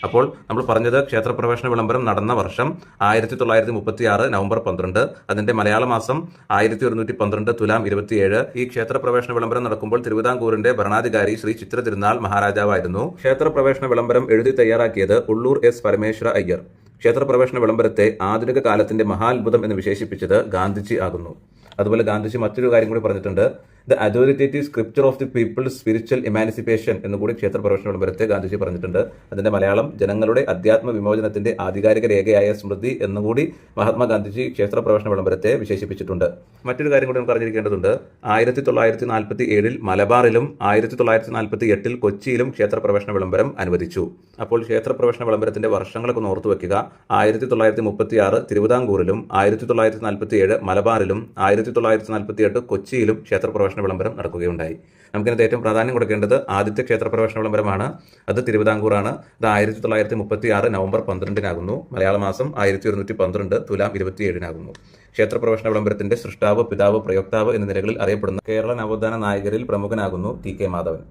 അപ്പോൾ നമ്മൾ പറഞ്ഞത് ക്ഷേത്രപ്രവേശന വിളംബരം നടന്ന വർഷം 1936 നവംബർ 12, അതിന്റെ മലയാള മാസം 1112 തുലാം 27. ഈ ക്ഷേത്രപ്രവേശന വിളംബരം നടക്കുമ്പോൾ തിരുവിതാംകൂറിന്റെ ഭരണാധികാരി ശ്രീ ചിത്ര തിരുനാൾ മഹാരാജാവായിരുന്നു. ക്ഷേത്രപ്രവേശന വിളംബരം എഴുതി തയ്യാറാക്കിയത് ഉള്ളൂർ S. പരമേശ്വര അയ്യർ. ക്ഷേത്രപ്രവേശന വിളംബരത്തെ ആധുനിക കാലത്തിന്റെ മഹാത്ഭുതം എന്ന് വിശേഷിപ്പിച്ചത് ഗാന്ധിജി ആകുന്നു. അതുപോലെ ഗാന്ധിജി മറ്റൊരു കാര്യം കൂടി പറഞ്ഞിട്ടുണ്ട്. The authoritative scripture of the people's spiritual emancipation എന്നുകൂടി ക്ഷേത്ര പ്രവേശന വിളംബരത്തെ ഗാന്ധിജി പറഞ്ഞിട്ടുണ്ട്. അതിന്റെ മലയാളം ജനങ്ങളുടെ അധ്യാത്മ വിമോചനത്തിന്റെ ആധികാരിക രേഖയായ സ്മൃതി എന്നുകൂടി മഹാത്മാഗാന്ധിജി ക്ഷേത്ര പ്രവേശന വിളംബരത്തെ വിശേഷിപ്പിച്ചിട്ടുണ്ട്. മറ്റൊരു കാര്യം കൂടി നമുക്ക് അറിഞ്ഞിരിക്കേണ്ടതുണ്ട്. 1947 മലബാറിലും 1948 കൊച്ചിയിലും ക്ഷേത്ര പ്രവേശന വിളംബരം അനുവദിച്ചു. അപ്പോൾ ക്ഷേത്ര പ്രവേശന വിളംബരത്തിന്റെ വർഷങ്ങളൊക്കെ ഒന്ന് ഓർത്തു വെക്കുക. 1936 തിരുവിതാംകൂറിലും 1947 മലബാറിലും 1948 കൊച്ചിയിലും ക്ഷേത്ര പ്രവേശന വിളംബരം നടക്കുകയുണ്ടായി. നമുക്കിനകത്ത് ഏറ്റവും പ്രാധാന്യം കൊടുക്കേണ്ടത് ആദ്യത്തെ ക്ഷേത്ര പ്രവേശന വിളംബരമാണ്. അത് തിരുവിതാംകൂറാണ്. അത് 1936 നവംബർ 12-നാകുന്നു. മലയാള മാസം 1112 തുലാം 27-നാകുന്നു. ക്ഷേത്ര പ്രവേശന വിളംബരത്തിന്റെ സൃഷ്ടാവ്, പിതാവ്, പ്രയോക്താവ് എന്ന നിലകളിൽ അറിയപ്പെടുന്ന കേരള നവോത്ഥാന നായകരിൽ പ്രമുഖനാകുന്നു ടി കെ മാധവൻ.